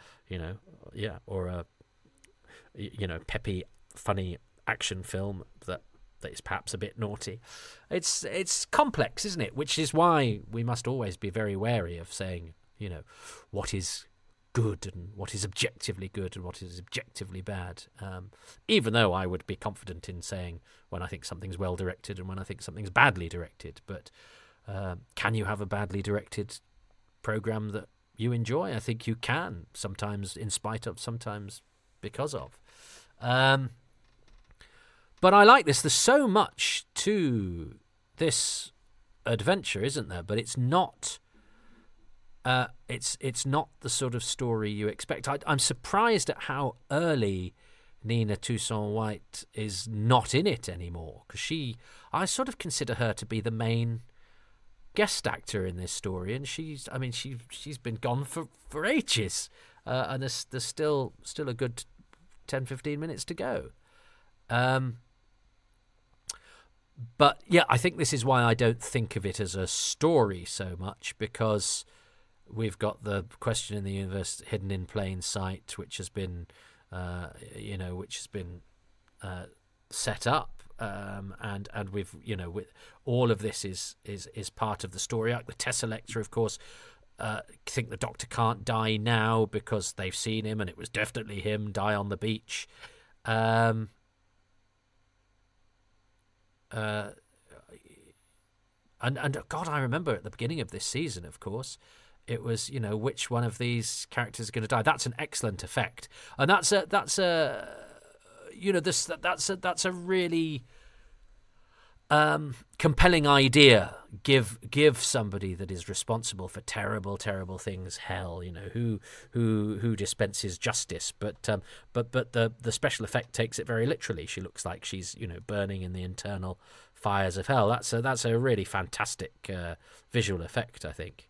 Speaker 1: peppy, funny action film that is perhaps a bit naughty? It's complex, isn't it? Which is why we must always be very wary of saying, what is good and what is objectively good and what is objectively bad. Even though I would be confident in saying when I think something's well directed and when I think something's badly directed. But can you have a badly directed program that you enjoy? I think you can, sometimes in spite of, sometimes because of. But I like this. There's so much to this adventure, isn't there? But it's not. It's not the sort of story you expect. I'm surprised at how early Nina Toussaint-White is not in it anymore, because I sort of consider her to be the main guest actor in this story, and she's been gone for ages, and there's still a good 10-15 minutes to go. But yeah, I think this is why I don't think of it as a story so much, because we've got the question in the universe hidden in plain sight, which has been set up, and we've with all of this is part of the story arc. The Tesselector, of course, think the Doctor can't die now because they've seen him, and it was definitely him die on the beach. And God, I remember at the beginning of this season, of course, it was, which one of these characters is going to die. That's an excellent effect, and that's a really compelling idea. Give somebody that is responsible for terrible things hell. Who dispenses justice. But the special effect takes it very literally. She looks like she's burning in the internal fires of hell. That's a really fantastic visual effect, I think.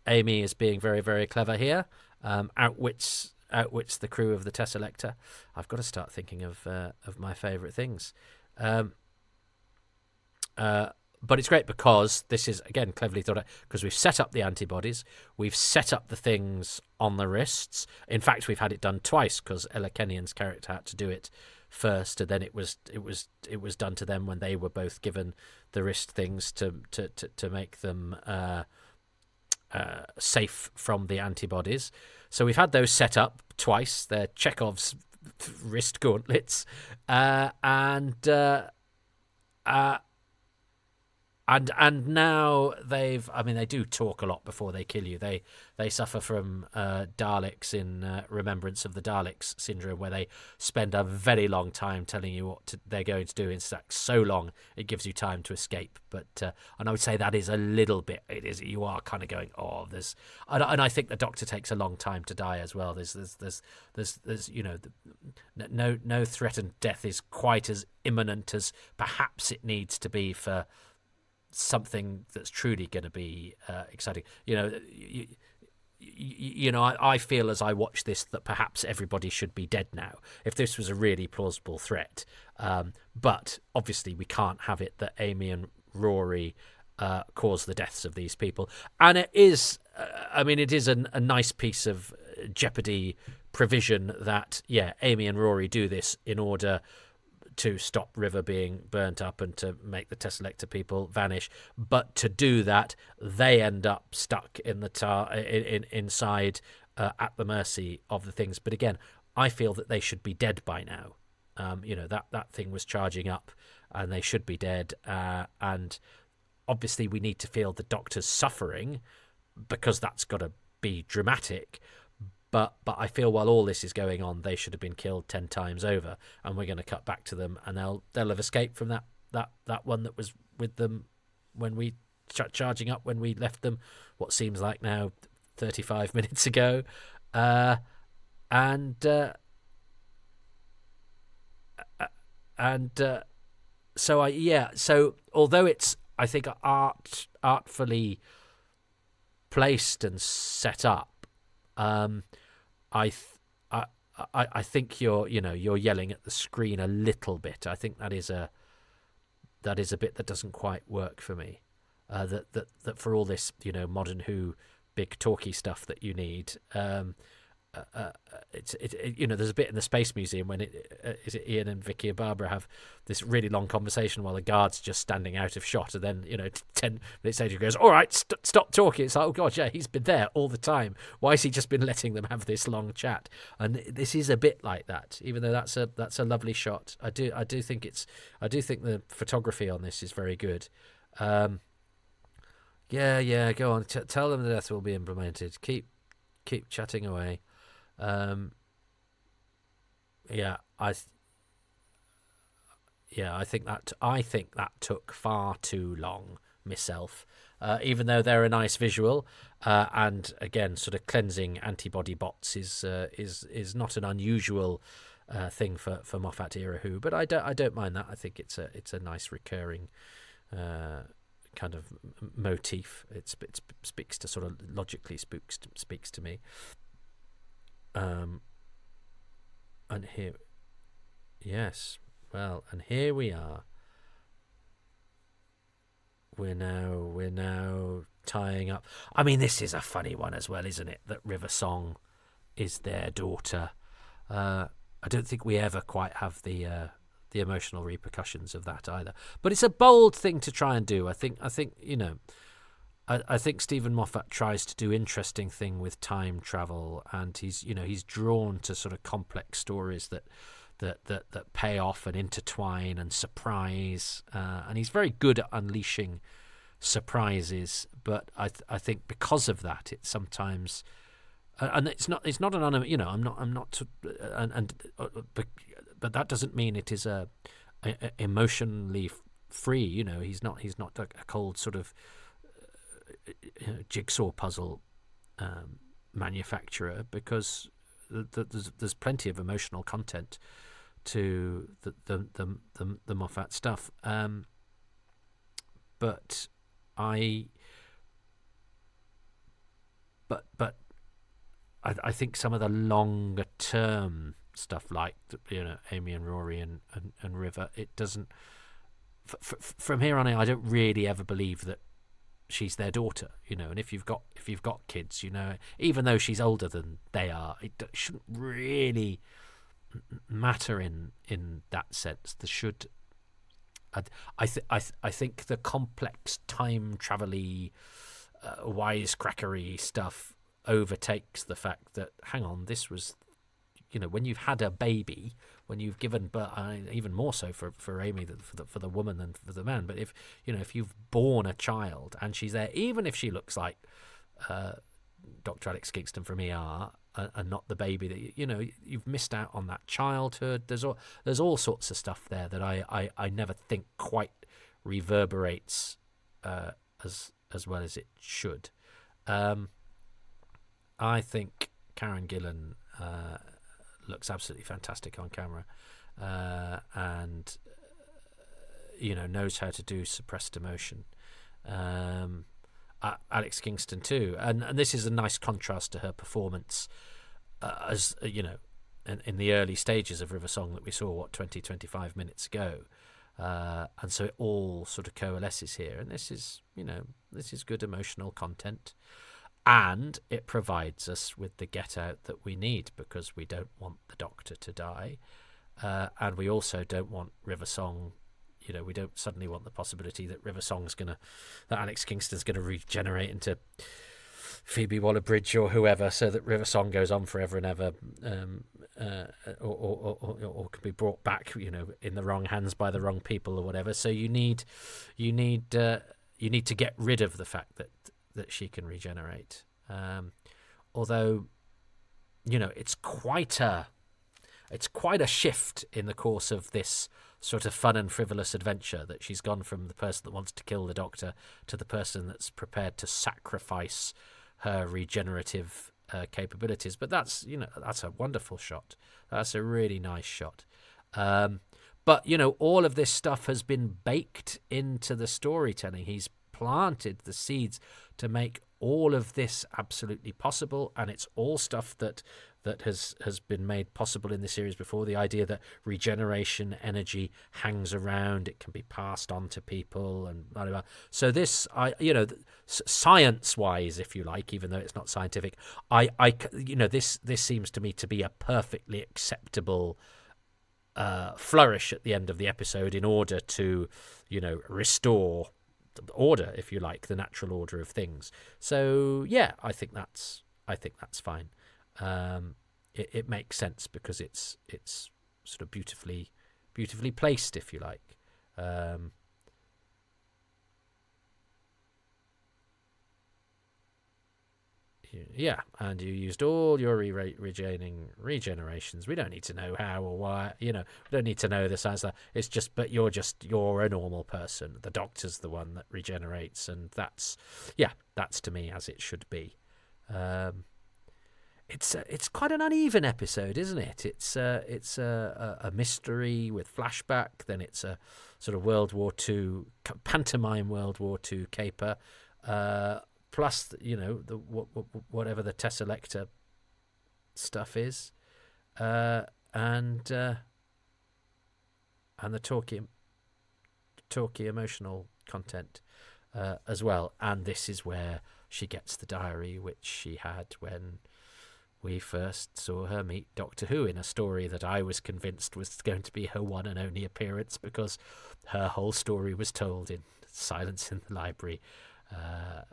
Speaker 1: Amy is being very, very clever here. Outwits the crew of the Tesselector. I've got to start thinking of my favourite things. But it's great because this is, again, cleverly thought out, because we've set up the antibodies, we've set up the things on the wrists. In fact, we've had it done twice because Ella Kenion's character had to do it first, and then it was done to them when they were both given the wrist things to make them safe from the antibodies. So we've had those set up twice. They're Chekhov's wrist gauntlets, and now they do talk a lot before they kill you. They suffer from Daleks in Remembrance of the Daleks syndrome, where they spend a very long time telling you what they're going to do. In fact, so long it gives you time to escape. But and I would say that is a little bit. It is. You are kind of going, oh, there's. And I think the Doctor takes a long time to die as well. There's no threatened death is quite as imminent as perhaps it needs to be for something that's truly going to be exciting. I feel as I watch this that perhaps everybody should be dead now if this was a really plausible threat. But obviously we can't have it that Amy and Rory cause the deaths of these people. And it is, it is a nice piece of Jeopardy provision that, Amy and Rory do this in order to stop River being burnt up and to make the Tesselector people vanish. But to do that, they end up stuck in the inside at the mercy of the things. But again, I feel that they should be dead by now. That thing was charging up and they should be dead. And obviously we need to feel the Doctor's suffering because that's got to be dramatic. But I feel while all this is going on, they should have been killed 10 times over, and we're going to cut back to them, and they'll have escaped from that one that was with them when we charging up when we left them. What seems like now 35 minutes ago, so although it's I think artfully placed and set up. I think you're yelling at the screen a little bit. I think that is a bit that doesn't quite work for me. That for all this modern Who big talky stuff that you need. There's a bit in the Space Museum when is it Ian and Vicky and Barbara have this really long conversation while the guard's just standing out of shot, and then 10 minutes later he goes, all right, stop talking. It's like, oh god, yeah, he's been there all the time. Why has he just been letting them have this long chat? And this is a bit like that, even though that's a lovely shot. I do think the photography on this is very good. Go on, tell them the death will be implemented. Keep chatting away. I think that took far too long myself. Even though they're a nice visual, and again, sort of cleansing antibody bots is not an unusual thing for Moffat era Who, but I don't mind that. I think it's a nice recurring kind of motif. It speaks to sort of logically speaks to me. And here, yes, well, and here we are. We're now tying up. I mean, this is a funny one as well, isn't it? That River Song is their daughter. I don't think we ever quite have the emotional repercussions of that either. But it's a bold thing to try and do. I think I think Stephen Moffat tries to do interesting thing with time travel, and he's drawn to sort of complex stories that pay off and intertwine and surprise, and he's very good at unleashing surprises. But I think because of that, it sometimes and it's not I'm not but that doesn't mean it is a emotionally free. He's not a cold sort of jigsaw puzzle manufacturer, because there's plenty of emotional content to the Moffat stuff. But I think some of the longer term stuff, like Amy and Rory and River, it doesn't. From here on out, I don't really ever believe that she's their daughter, and if you've got kids, even though she's older than they are, it shouldn't really matter in that sense. There should. I think the complex time travel-y, wisecrackery stuff overtakes the fact that, hang on, this was, when you've had a baby, when you've given birth, even more so for Amy for the woman than for the man. But if you've born a child and she's there, even if she looks like Dr. Alex Kingston from ER and not the baby, that you've missed out on that childhood. There's all sorts of stuff there that I never think quite reverberates as well as it should. I think Karen Gillan looks absolutely fantastic on camera, and knows how to do suppressed emotion. Alex Kingston too, and this is a nice contrast to her performance as in the early stages of River Song that we saw 25 minutes ago, and so it all sort of coalesces here, and this is good emotional content. And it provides us with the get out that we need, because we don't want the Doctor to die. And we also don't want River Song, we don't suddenly want the possibility that that Alex Kingston's going to regenerate into Phoebe Waller-Bridge or whoever, so that River Song goes on forever and ever, or can be brought back, in the wrong hands by the wrong people or whatever. So you need to get rid of the fact that she can regenerate, although it's quite a shift in the course of this sort of fun and frivolous adventure, that she's gone from the person that wants to kill the Doctor to the person that's prepared to sacrifice her regenerative capabilities. But that's a wonderful shot. That's a really nice shot. But all of this stuff has been baked into the storytelling. He's planted the seeds to make all of this absolutely possible, and it's all stuff that has been made possible in the series before. The idea that regeneration energy hangs around, it can be passed on to people, and blah, blah, blah. So this, science-wise, if you like, even though it's not scientific, this seems to me to be a perfectly acceptable flourish at the end of the episode in order to, restore order, if you like, the natural order of things. So yeah, I think that's fine. It makes sense because it's sort of beautifully placed, if you like. Yeah, and you used all your regenerations. We don't need to know how or why. We don't need to know the science. It's just, but you're a normal person. The Doctor's the one that regenerates, and that's to me as it should be. It's quite an uneven episode, isn't it? It's a mystery with flashback. Then it's a sort of World War II pantomime World War II caper. Plus, whatever the Tesselector stuff is, and the talky emotional content as well. And this is where she gets the diary, which she had when we first saw her meet Doctor Who, in a story that I was convinced was going to be her one and only appearance, because her whole story was told in Silence in the Library,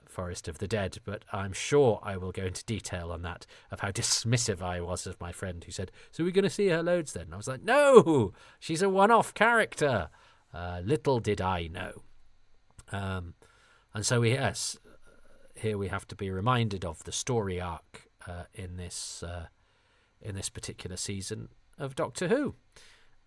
Speaker 1: Forest of the Dead. But I'm sure I will go into detail on that, of how dismissive I was of my friend who said, so we're going to see her loads then? And I was like, no, she's a one-off character. Little did I know. And so here we have to be reminded of the story arc in this particular season of Doctor Who.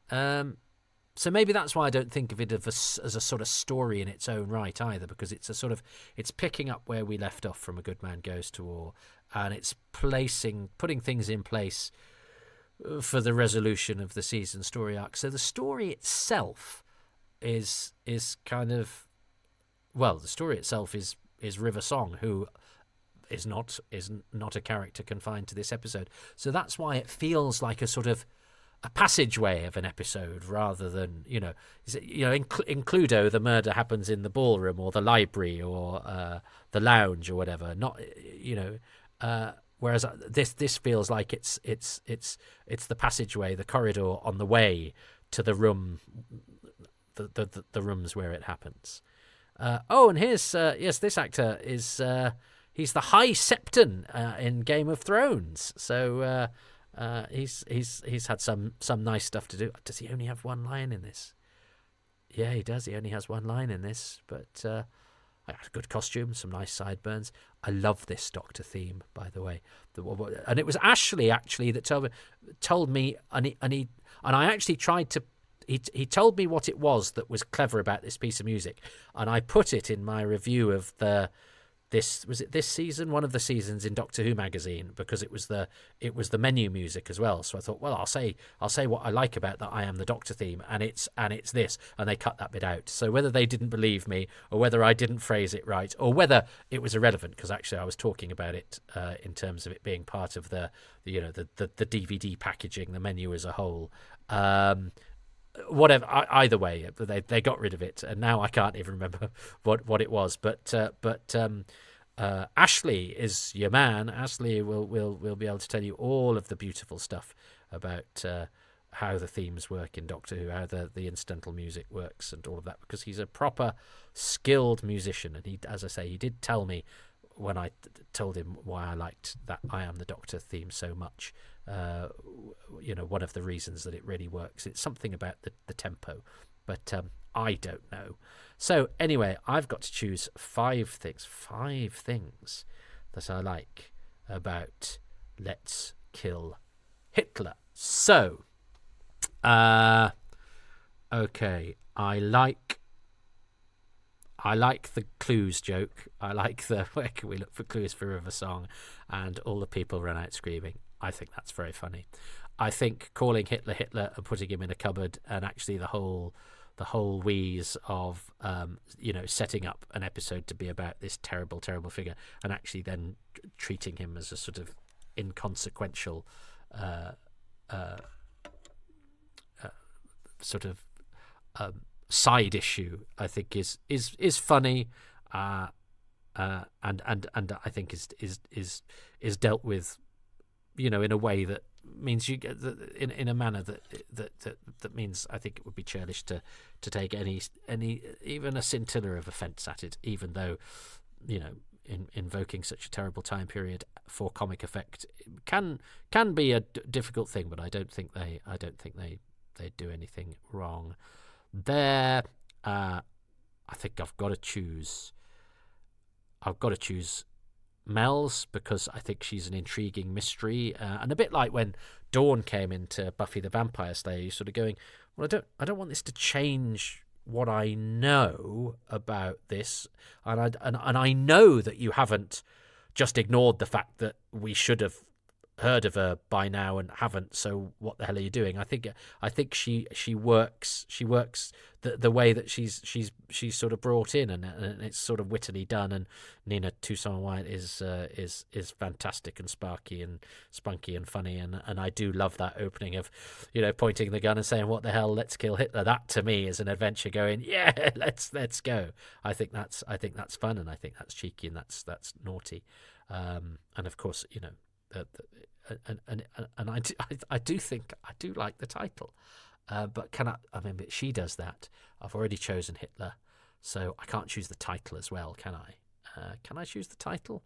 Speaker 1: So maybe that's why I don't think of it as a sort of story in its own right either, because it's picking up where we left off from A Good Man Goes to War, and it's putting things in place for the resolution of the season story arc. So the story itself is kind of, well, the story itself is River Song, who is not a character confined to this episode. So that's why it feels like a sort of a passageway of an episode rather than, in Cluedo, the murder happens in the ballroom or the library or the lounge or whatever. Not, whereas this feels like it's the passageway, the corridor on the way to the room, the rooms where it happens. And here's this actor is he's the High Septon in Game of Thrones. So he's had some nice stuff to do. Does he only have one line in this? Yeah, he does. He only has one line in this, but a good costume, some nice sideburns. I love this Doctor theme, by the way. And it was Ashley actually that told me, and I actually tried to. He told me what it was that was clever about this piece of music, and I put it in my review of this season, one of the seasons in Doctor Who magazine, because it was the menu music as well. So I thought, well, I'll say what I like about that I Am the Doctor theme, and it's this, and they cut that bit out. So whether they didn't believe me, or whether I didn't phrase it right, or whether it was irrelevant, because actually I was talking about it in terms of it being part of the DVD packaging, the menu as a whole. Whatever. Either way, they got rid of it, and now I can't even remember what it was. But Ashley is your man. Ashley will be able to tell you all of the beautiful stuff about how the themes work in Doctor Who, how the incidental music works, and all of that, because he's a proper skilled musician. And he, as I say, he did tell me when I told him why I liked that I Am the Doctor theme so much. One of the reasons that it really works, it's something about the tempo, but I don't know. So anyway, I've got to choose five things that I like about Let's Kill Hitler. So okay, I like the clues joke. I like the where can we look for clues for River Song, and all the people run out screaming. I think that's very funny. I think calling Hitler Hitler and putting him in a cupboard, and actually the whole wheeze of setting up an episode to be about this terrible figure, and actually then treating him as a sort of inconsequential side issue, I think is funny, and I think is dealt with, in a way that means you get in a manner that means I think it would be churlish to take any even a scintilla of offence at it, even though invoking such a terrible time period for comic effect can be a difficult thing, but I don't think they do anything wrong there. I think I've got to choose Mel's, because I think she's an intriguing mystery, and a bit like when Dawn came into Buffy the Vampire Slayer, you're sort of going, well, I don't want this to change what I know about this, and I know that you haven't just ignored the fact that we should have heard of her by now and haven't, so what the hell are you doing? I think she works the way that she's sort of brought in, and it's sort of wittily done, and Nina Toussaint White is fantastic and sparky and spunky and funny, and I do love that opening of pointing the gun and saying, what the hell, let's kill Hitler. That to me is an adventure going, yeah, let's go. I think that's fun, and I think that's cheeky, and that's naughty, and of course and I do think I do like the title, but but she does that. I've already chosen Hitler, so I can't choose the title as well, can I? Can I choose the title?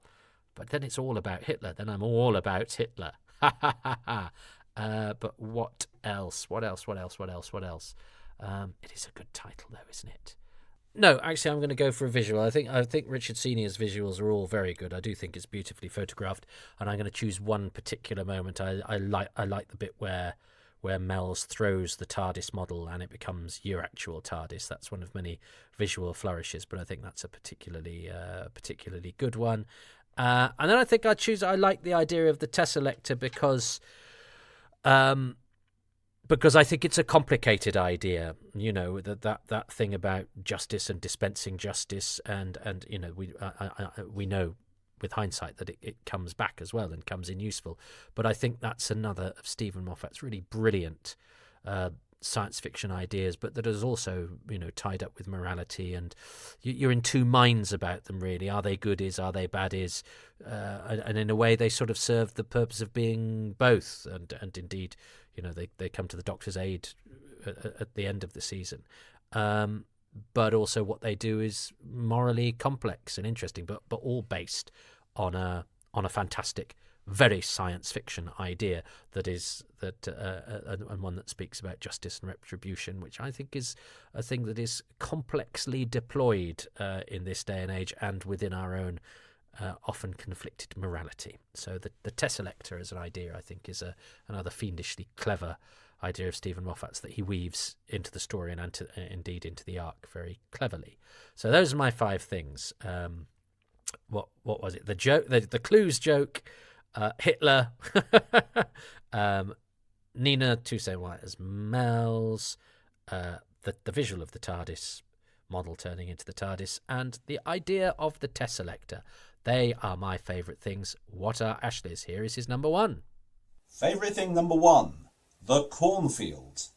Speaker 1: But then it's all about Hitler. Then I'm all about Hitler. But what else? It is a good title, though, isn't it? No, actually, I'm going to go for a visual. I think Richard Senior's visuals are all very good. I do think it's beautifully photographed, and I'm going to choose one particular moment. I like the bit where Mel's throws the TARDIS model and it becomes your actual TARDIS. That's one of many visual flourishes, but I think that's a particularly good one. And then I think I like the idea of the Tesselector because I think it's a complicated idea, that thing about justice and dispensing justice, and we know with hindsight that it comes back as well and comes in useful. But I think that's another of Stephen Moffat's really brilliant science fiction ideas, but that is also tied up with morality, and you're in two minds about them really. Are they goodies? Are they baddies? And in a way, they sort of serve the purpose of being both, and indeed. They come to the Doctor's aid at the end of the season. But also what they do is morally complex and interesting, but all based on a fantastic, very science fiction idea and one that speaks about justice and retribution, which I think is a thing that is complexly deployed in this day and age and within our own often conflicted morality. So the Tesselector as an idea, I think, is another fiendishly clever idea of Stephen Moffat's that he weaves into the story and indeed into the arc very cleverly. So those are my 5 things. What was it? The joke, the clues joke, Hitler, Nina Toussaint White as Mel's, the visual of the TARDIS model turning into the TARDIS, and the idea of the Tesselector. They are my favourite things. What are Ashley's? Here is his number 1.
Speaker 2: Favourite thing number 1, the cornfield.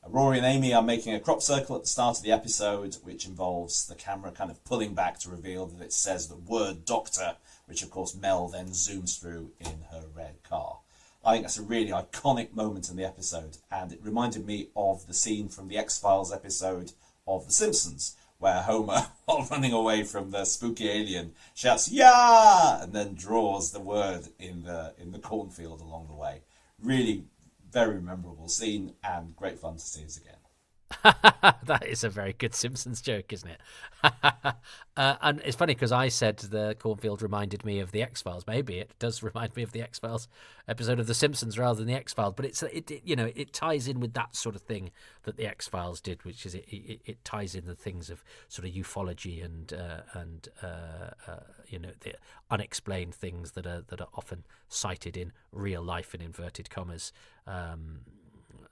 Speaker 2: Rory and Amy are making a crop circle at the start of the episode, which involves the camera kind of pulling back to reveal that it says the word doctor, which of course Mel then zooms through in her red car. I think that's a really iconic moment in the episode, and it reminded me of the scene from the X-Files episode of The Simpsons, where Homer, while running away from the spooky alien, shouts "Yeah!" and then draws the word in the cornfield along the way. Really very memorable scene and great fun to see us again.
Speaker 1: That is a very good Simpsons joke, isn't it? And it's funny because I said the cornfield reminded me of the X-Files. Maybe it does remind me of the X-Files episode of The Simpsons rather than the X-Files, but it ties in with that sort of thing that the X-Files did, which is it ties in the things of sort of ufology and the unexplained things that are often cited in real life in inverted commas,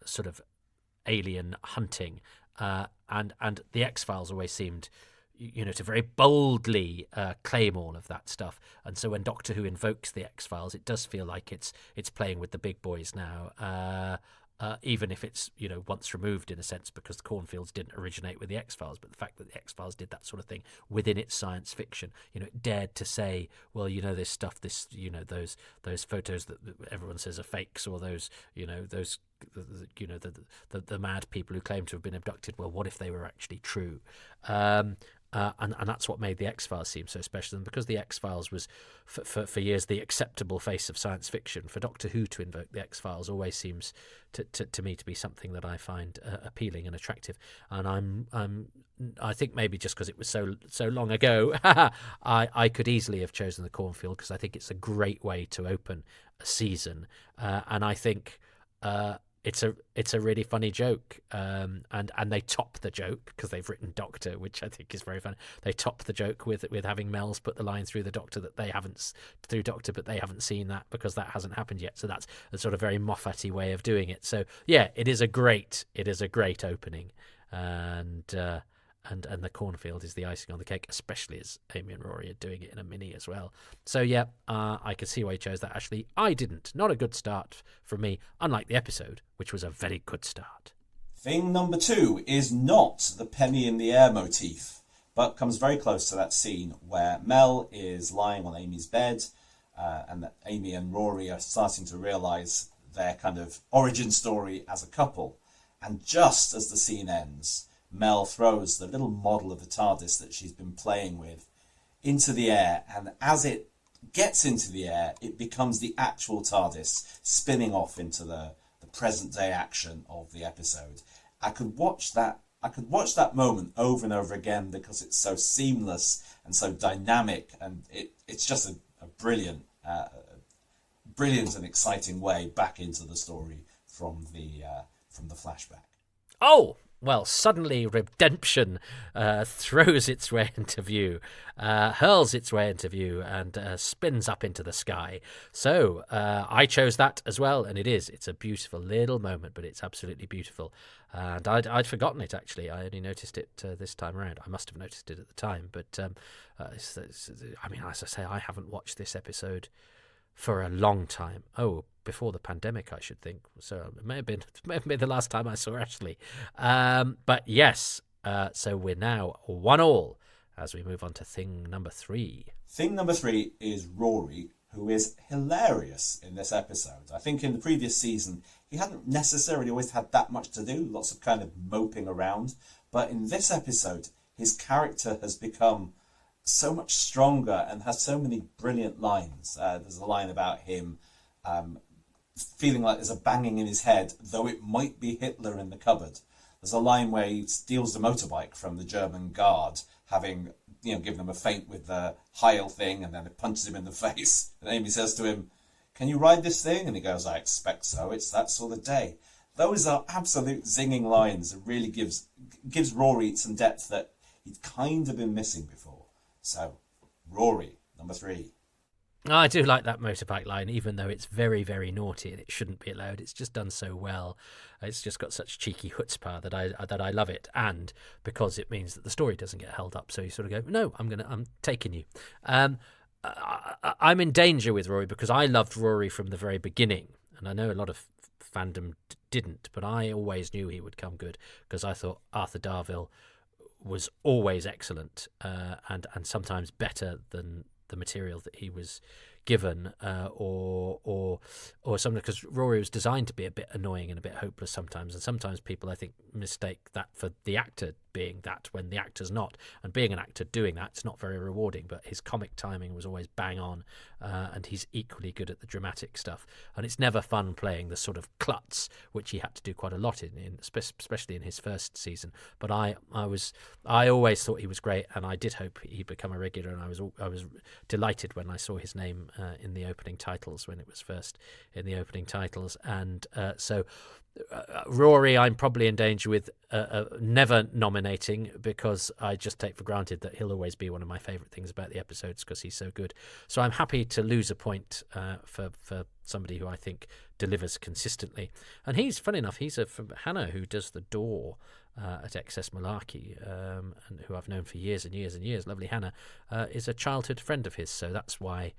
Speaker 1: sort of alien hunting, and the X-Files always seemed to very boldly claim all of that stuff. And so when Doctor Who invokes the X-Files, it does feel like it's playing with the big boys now, even if it's once removed in a sense, because the cornfields didn't originate with the X-Files. But the fact that the X-Files did that sort of thing within its science fiction, it dared to say, well, this stuff, those photos that everyone says are fakes, or those the mad people who claim to have been abducted. Well, what if they were actually true? And that's what made the X-Files seem so special. And because the X-Files was for years the acceptable face of science fiction, for Doctor Who to invoke the X-Files always seems to me to be something that I find appealing and attractive. And I think maybe just because it was so long ago, I could easily have chosen the cornfield, because I think it's a great way to open a season, and I think it's a really funny joke, and they top the joke because they've written Doctor, which I think is very fun. They top the joke with having Mel's put the line through the Doctor that they haven't but they haven't seen that because that hasn't happened yet. So that's a sort of very Moffat-y way of doing it. So yeah, it is a great opening, and the cornfield is the icing on the cake, especially as Amy and Rory are doing it in a mini as well. So yeah, I can see why you chose that, Ashley. I didn't. Not a good start from me, unlike the episode, which was a very good start.
Speaker 2: Thing number 2 is not the penny in the air motif, but comes very close to that scene where Mel is lying on Amy's bed, and that Amy and Rory are starting to realise their kind of origin story as a couple. And just as the scene ends, Mel throws the little model of the TARDIS that she's been playing with into the air, and as it gets into the air, it becomes the actual TARDIS spinning off into the present day action of the episode. I could watch that I could watch that moment over and over again because it's so seamless and so dynamic, and it's just a brilliant and exciting way back into the story from the flashback.
Speaker 1: Oh, well, suddenly redemption throws its way into view, hurls its way into view, and spins up into the sky. So I chose that as well, and it's a beautiful little moment, but it's absolutely beautiful. And I'd forgotten it, actually. I only noticed it this time around. I must have noticed it at the time, but I mean, as I say, I haven't watched this episode for a long time. Oh, before the pandemic, I should think. So it may have been the last time I saw Ashley. But yes, so we're now 1-1 as we move on to thing number 3.
Speaker 2: Thing number 3 is Rory, who is hilarious in this episode. I think in the previous season, he hadn't necessarily always had that much to do, lots of kind of moping around. But in this episode, his character has become so much stronger and has so many brilliant lines. There's a line about him feeling like there's a banging in his head, though it might be Hitler in the cupboard. There's a line where he steals the motorbike from the German guard, having given him a feint with the Heil thing, and then it punches him in the face. And Amy says to him, "Can you ride this thing?" And he goes, "I expect so. It's that sort of day." Those are absolute zinging lines. It really gives Rory some depth that he'd kind of been missing before. So, Rory, number 3.
Speaker 1: I do like that motorbike line, even though it's very, very naughty and it shouldn't be allowed. It's just done so well. It's just got such cheeky chutzpah that I love it, and because it means that the story doesn't get held up. So you sort of go, "No, I'm taking you." I'm in danger with Rory because I loved Rory from the very beginning, and I know a lot of fandom didn't, but I always knew he would come good because I thought Arthur Darvill was always excellent, and sometimes better than the material that he was given, or something, because Rory was designed to be a bit annoying and a bit hopeless sometimes, and sometimes people, I think, mistake that for the actor being that when the actor's not, and being an actor doing that, it's not very rewarding. But his comic timing was always bang on, and he's equally good at the dramatic stuff, and it's never fun playing the sort of klutz, which he had to do quite a lot in especially in his first season. But I always thought he was great, and I did hope he'd become a regular, and I was delighted when I saw his name in the opening titles, when it was first in the opening titles. And so Rory, I'm probably in danger with never nominating, because I just take for granted that he'll always be one of my favourite things about the episodes because he's so good. So I'm happy to lose a point for somebody who I think delivers consistently. And he's, funny enough, he's from Hannah, who does the door at XS Malarkey, and who I've known for years and years and years. Lovely Hannah is a childhood friend of his, so that's why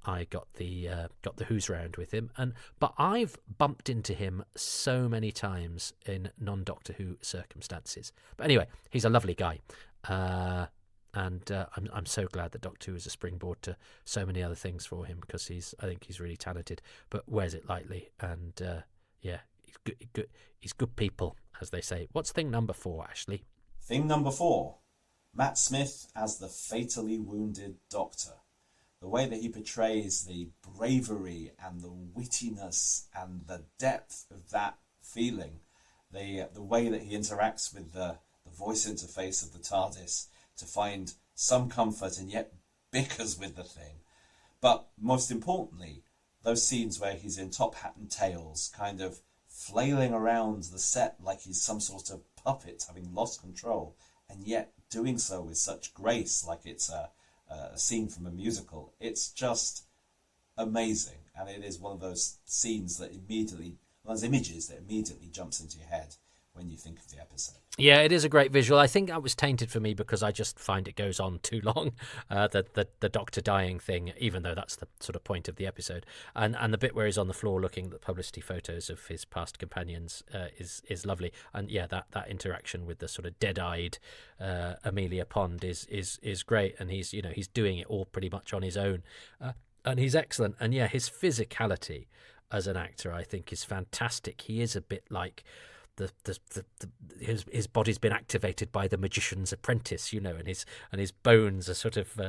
Speaker 1: I got the Who's Round with him. But I've bumped into him so many times in non-Doctor Who circumstances. But anyway, he's a lovely guy, and I'm so glad that Doctor Who is a springboard to so many other things for him, because I think he's really talented, but wears it lightly. And he's good people, as they say. What's thing number 4, Ashley?
Speaker 2: Thing number 4, Matt Smith as the fatally wounded Doctor. The way that he portrays the bravery and the wittiness and the depth of that feeling, the way that he interacts with the voice interface of the TARDIS to find some comfort and yet bickers with the thing. But most importantly, those scenes where he's in top hat and tails, kind of flailing around the set like he's some sort of puppet having lost control, and yet doing so with such grace, like it's a scene from a musical. It's just amazing, and it is one of those scenes that those images that immediately jumps into your head when you think of the episode.
Speaker 1: Yeah, it is a great visual. I think that was tainted for me because I just find it goes on too long, the Doctor dying thing, even though that's the sort of point of the episode. And the bit where he's on the floor looking at the publicity photos of his past companions is lovely. And yeah, that interaction with the sort of dead-eyed Amelia Pond is great. And he's doing it all pretty much on his own, and he's excellent. And yeah, his physicality as an actor, I think, is fantastic. He is a bit like his body's been activated by the magician's apprentice, and his bones are sort of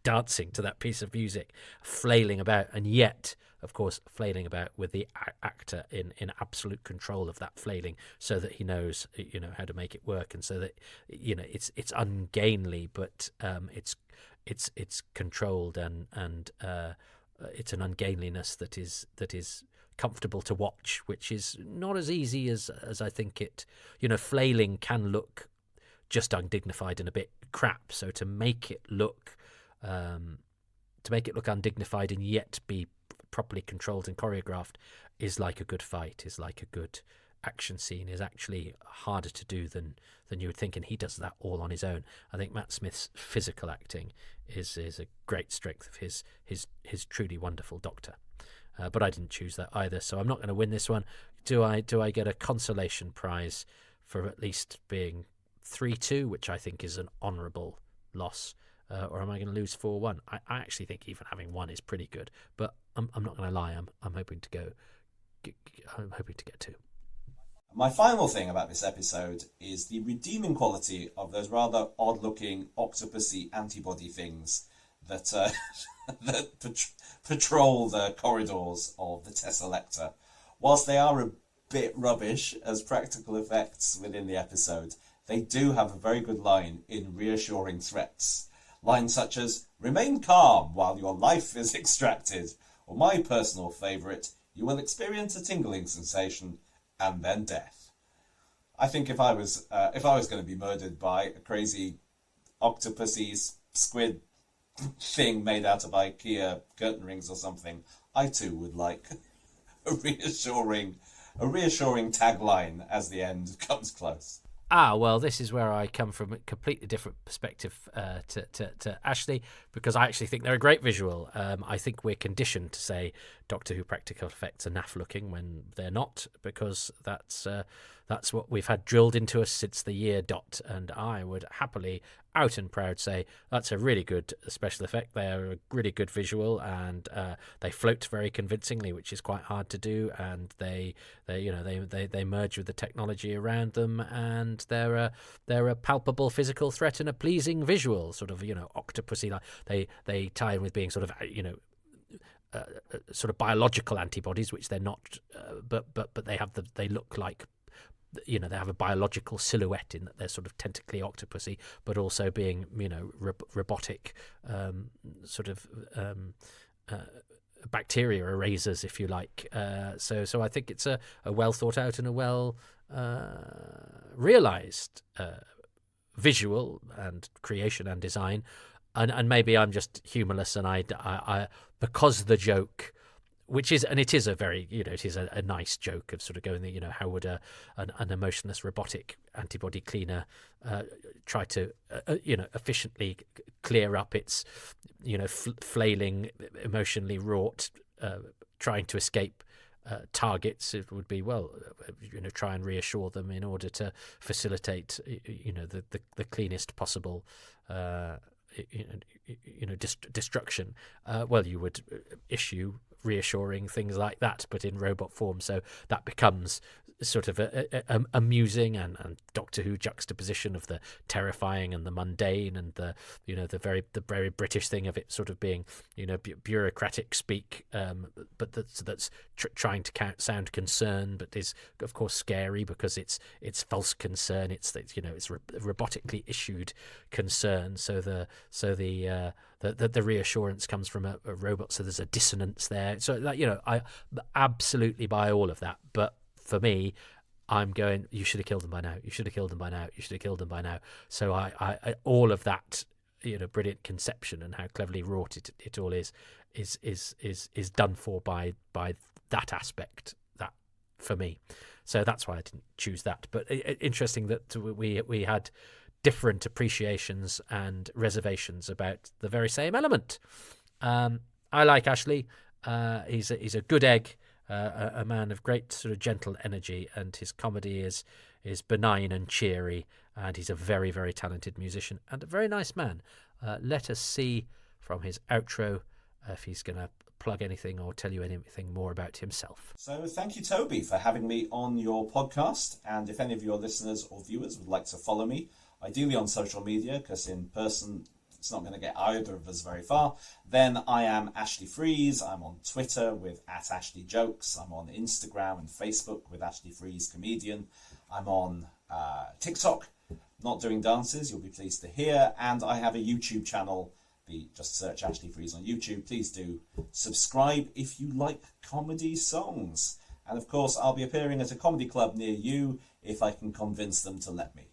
Speaker 1: dancing to that piece of music, flailing about, and yet of course, flailing about with the actor in absolute control of that flailing, so that he knows, how to make it work, and so that, it's ungainly, but it's controlled, and it's an ungainliness that is comfortable to watch, which is not as easy as I think it. Flailing can look just undignified and a bit crap. So to make it look undignified and yet be properly controlled and choreographed is like a good fight, is like a good action scene, is actually harder to do than you would think, and he does that all on his own. I think Matt Smith's physical acting is a great strength of his truly wonderful Doctor. But I didn't choose that either, so I'm not going to win this one. Do I get a consolation prize for at least being 3-2, which I think is an honourable loss, or am I going to lose 4-1? I actually think even having one is pretty good, but I'm not going to lie. I'm hoping to get 2.
Speaker 2: My final thing about this episode is the redeeming quality of those rather odd-looking octopusy antibody things that that patrol the corridors of the Tesselector. Whilst they are a bit rubbish as practical effects within the episode, they do have a very good line in reassuring threats. Lines such as, "Remain calm while your life is extracted," or my personal favourite, "You will experience a tingling sensation and then death." I think if I was going to be murdered by a crazy octopusy squid thing made out of IKEA curtain rings or something, I too would like a reassuring tagline as the end comes close.
Speaker 1: Well, this is where I come from a completely different perspective to Ashley, because I actually think they're a great visual. I think we're conditioned to say Doctor Who practical effects are naff looking when they're not, because that's what we've had drilled into us since the year dot, and I would happily out and proud say that's a really good special effect. They're a really good visual, and they float very convincingly, which is quite hard to do, and they merge with the technology around them, and they're a palpable physical threat and a pleasing visual, sort of octopusy. Like they tie in with being sort of sort of biological antibodies, which they're not, but they look like, they have a biological silhouette in that they're sort of tentacly octopusy, but also being robotic bacteria erasers, if you like. So I think it's a well thought out and a well realized visual and creation and design. And maybe I'm just humorless, and I because the joke, which is, and it is a very, it is a nice joke of sort of going, how would an emotionless robotic antibody cleaner try to, efficiently clear up its, flailing, emotionally wrought, trying to escape targets. It would be, try and reassure them in order to facilitate, the cleanest possible destruction. You would issue reassuring things like that, but in robot form, so that becomes sort of a amusing and Doctor Who juxtaposition of the terrifying and the mundane, and the very British thing of it sort of being bureaucratic speak, but that's trying to sound concern, but is of course scary because it's false concern. It's robotically issued concern. So the reassurance comes from a robot. So there's a dissonance there. So I absolutely buy all of that, but for me, I'm going, you should have killed them by now. You should have killed them by now. You should have killed them by now. So I all of that, brilliant conception and how cleverly wrought it all is done for by that aspect, that for me. So that's why I didn't choose that. But interesting that we had different appreciations and reservations about the very same element. I like Ashley. He's a good egg. A man of great sort of gentle energy, and his comedy is benign and cheery, and he's a very, very talented musician and a very nice man. Let us see from his outro if he's going to plug anything or tell you anything more about himself.
Speaker 2: So thank you, Toby, for having me on your podcast, and if any of your listeners or viewers would like to follow me, ideally on social media, because in person it's not going to get either of us very far. Then I am Ashley Frieze. I'm on Twitter with @AshleyJokes. I'm on Instagram and Facebook with Ashley Frieze Comedian. I'm on TikTok, not doing dances, you'll be pleased to hear. And I have a YouTube channel. Just search Ashley Frieze on YouTube. Please do subscribe if you like comedy songs. And of course, I'll be appearing at a comedy club near you if I can convince them to let me.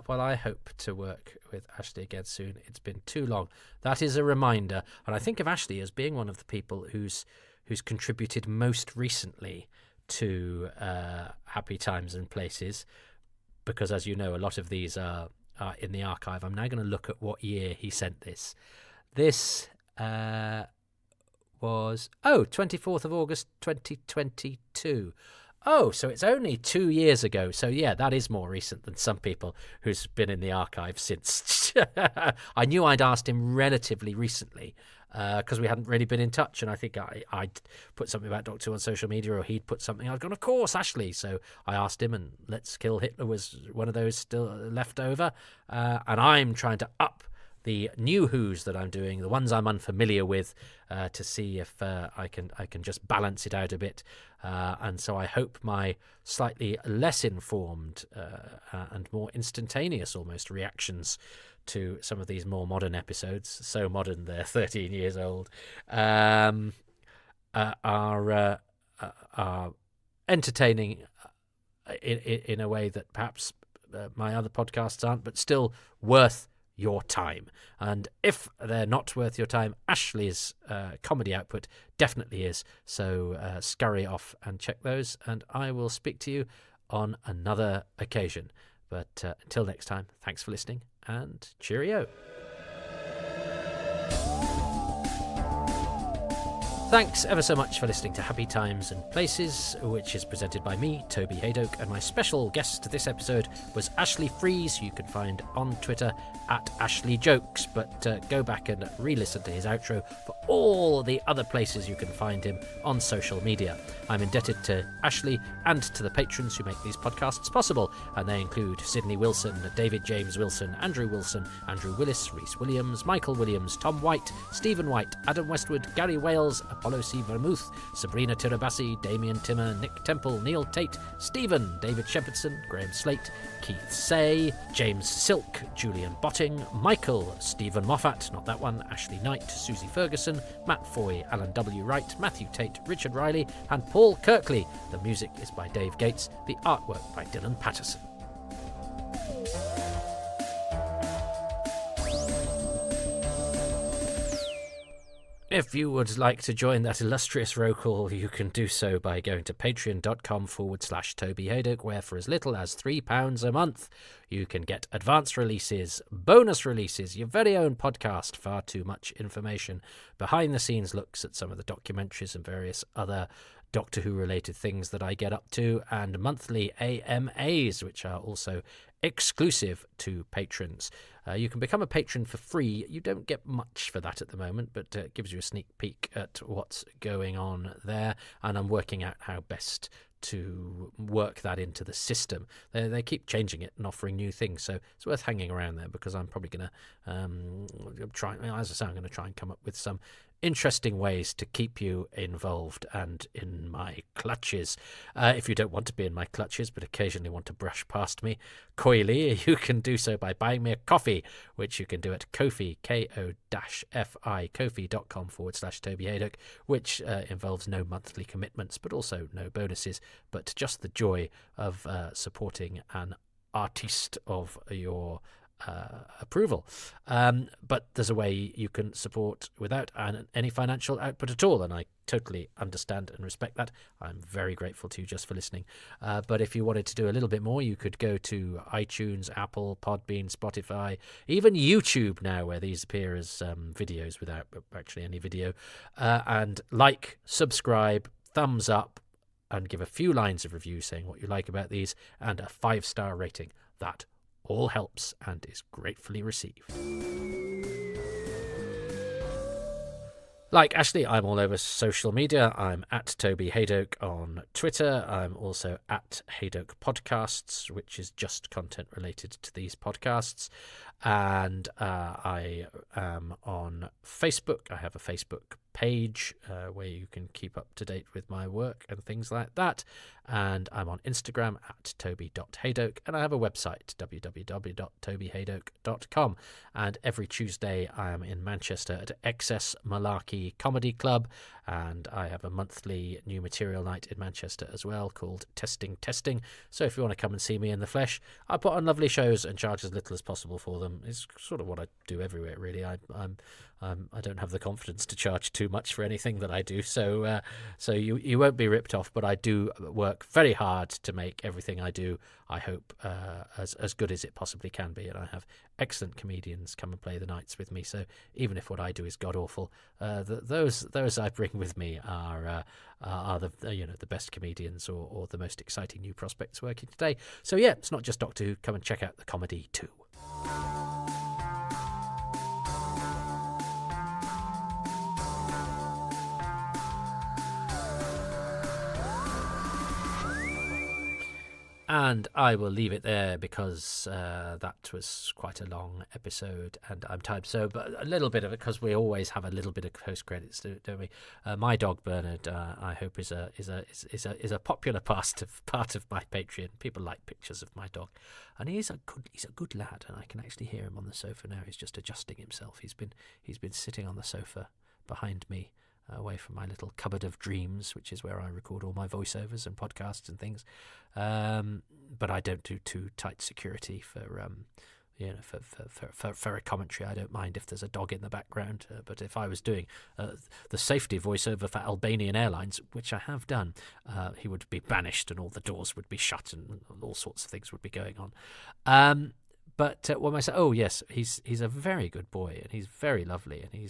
Speaker 1: Well, I hope to work with Ashley again soon. It's been too long. That is a reminder. And I think of Ashley as being one of the people who's contributed most recently to Happy Times and Places, because, as you know, a lot of these are in the archive. I'm now going to look at what year he sent this. This was 24th of August 2022. So it's only 2 years ago. So yeah, that is more recent than some people who's been in the archive since. I knew I'd asked him relatively recently because we hadn't really been in touch, and I think I'd put something about Doctor Who on social media, or he'd put something. I'd gone, of course, Ashley. So I asked him, and Let's Kill Hitler was one of those still left over. And I'm trying to up the new Who's that I'm doing, the ones I'm unfamiliar with, to see if I can just balance it out a bit. And so I hope my slightly less informed and more instantaneous almost reactions to some of these more modern episodes, so modern they're 13 years old, are entertaining in a way that perhaps my other podcasts aren't, but still worth your time. And if they're not worth your time, Ashley's comedy output definitely is. So scurry off and check those, and I will speak to you on another occasion. But until next time, thanks for listening, and cheerio. Thanks ever so much for listening to Happy Times and Places, which is presented by me, Toby Haydoke, and my special guest this episode was Ashley Frieze, who you can find on Twitter @AshleyJokes, but go back and re-listen to his outro for all the other places you can find him on social media. I'm indebted to Ashley and to the patrons who make these podcasts possible, and they include Sydney Wilson, David James Wilson, Andrew Wilson, Andrew Willis, Rhys Williams, Michael Williams, Tom White, Stephen White, Adam Westwood, Gary Wales, Apollo C. Vermouth, Sabrina Tirabassi, Damien Timmer, Nick Temple, Neil Tate, Stephen, David Shepherdson, Graham Slate, Keith Say, James Silk, Julian Botting, Michael, Stephen Moffat, not that one, Ashley Knight, Susie Ferguson, Matt Foy, Alan W. Wright, Matthew Tate, Richard Riley, and Paul Kirkley. The music is by Dave Gates, the artwork by Dylan Patterson. If you would like to join that illustrious roll call, you can do so by going to patreon.com/Toby Haydoke, where for as little as £3 a month, you can get advanced releases, bonus releases, your very own podcast, far too much information, behind-the-scenes looks at some of the documentaries and various other Doctor Who-related things that I get up to, and monthly AMAs, which are also exclusive to patrons. You can become a patron for free. You don't get much for that at the moment, but it gives you a sneak peek at what's going on there, and I'm working out how best to work that into the system. They keep changing it and offering new things, so it's worth hanging around there, because I'm probably going to try, as I say, I'm going to try and come up with some interesting ways to keep you involved and in my clutches. If you don't want to be in my clutches but occasionally want to brush past me coyly, you can do so by buying me a coffee, which you can do at Ko-fi, Ko-fi, kofi.com/Toby Haydoke, which involves no monthly commitments, but also no bonuses, but just the joy of supporting an artiste of your approval. But there's a way you can support without any financial output at all, and I totally understand and respect that. I'm very grateful to you just for listening. But if you wanted to do a little bit more, you could go to iTunes, Apple, Podbean, Spotify, even YouTube now, where these appear as videos without actually any video, and like, subscribe, thumbs up, and give a few lines of review saying what you like about these, and a 5-star rating. That all helps and is gratefully received. Like Ashley, I'm all over social media. I'm at Toby Haydoke on Twitter. I'm also at Haydoke Podcasts, which is just content related to these podcasts. And I am on Facebook. I have a Facebook page where you can keep up to date with my work and things like that. And I'm on Instagram at toby.haydoke, and I have a website, www.tobyhaydoke.com. And every Tuesday I am in Manchester at Excess Malarkey Comedy Club, and I have a monthly new material night in Manchester as well called Testing. So if you want to come and see me in the flesh, I put on lovely shows and charge as little as possible for them. It's sort of what I do everywhere, really. I don't have the confidence to charge too much for anything that I do, so you won't be ripped off. But I do work very hard to make everything I do, I hope, as good as it possibly can be. And I have excellent comedians come and play the nights with me. So even if what I do is god awful, those I bring with me are the best comedians or the most exciting new prospects working today. So yeah, it's not just Doctor Who. Come and check out the comedy too. And I will leave it there because that was quite a long episode and I'm tired. So, but a little bit of it, because we always have a little bit of post credits, don't we? My dog Bernard, I hope is a popular part of my Patreon. People like pictures of my dog, and he's a good lad. And I can actually hear him on the sofa now. He's just adjusting himself. He's been sitting on the sofa behind me, away from my little cupboard of dreams, which is where I record all my voiceovers and podcasts and things. But I don't do too tight security for a commentary. I don't mind if there's a dog in the background. But if I was doing the safety voiceover for Albanian Airlines, which I have done, he would be banished and all the doors would be shut and all sorts of things would be going on. But when I say, oh yes, he's a very good boy and he's very lovely, and he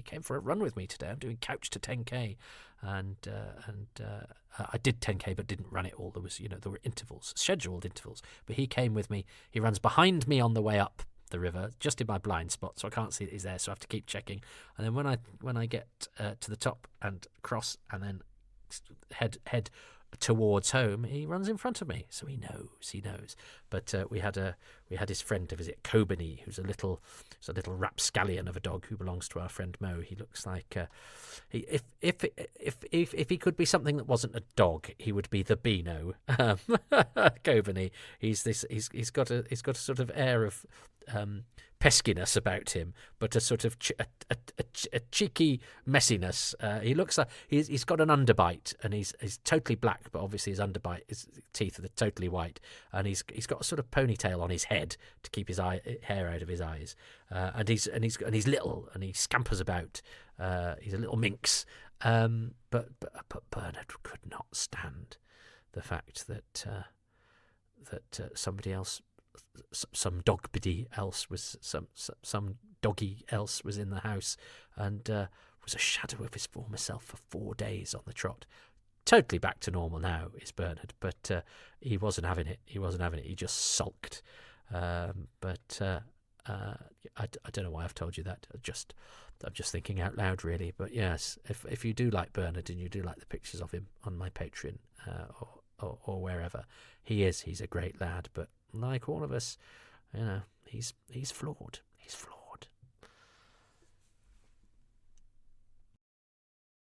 Speaker 1: came for a run with me today. I'm doing couch to 10k, and I did 10k but didn't run it all. There were intervals, scheduled intervals, but he came with me. He runs behind me on the way up the river, just in my blind spot, so I can't see that he's there. So I have to keep checking, and then when I get to the top and cross and then head towards home, he runs in front of me, so he knows. But we had his friend to visit, Kobani, who's a little rapscallion of a dog who belongs to our friend Mo. He looks like if he could be something that wasn't a dog, he would be the Beano. Kobani, he's got a sort of air of peskiness about him, but a sort of a cheeky messiness. He looks like he's got an underbite, and he's totally black, but obviously his underbite, his teeth are totally white, and he's got a sort of ponytail on his head to keep his hair out of his eyes, and he's little, and he scampers about. He's a little minx, but Bernard could not stand the fact that somebody else, some doggy else was in the house, and was a shadow of his former self for 4 days on the trot. Totally back to normal now is Bernard, but he wasn't having it. He just sulked. I don't know why I've told you that. I'm just thinking out loud, really. But yes, if you do like Bernard and you do like the pictures of him on my Patreon or wherever, he's a great lad. But like all of us, he's flawed. He's flawed.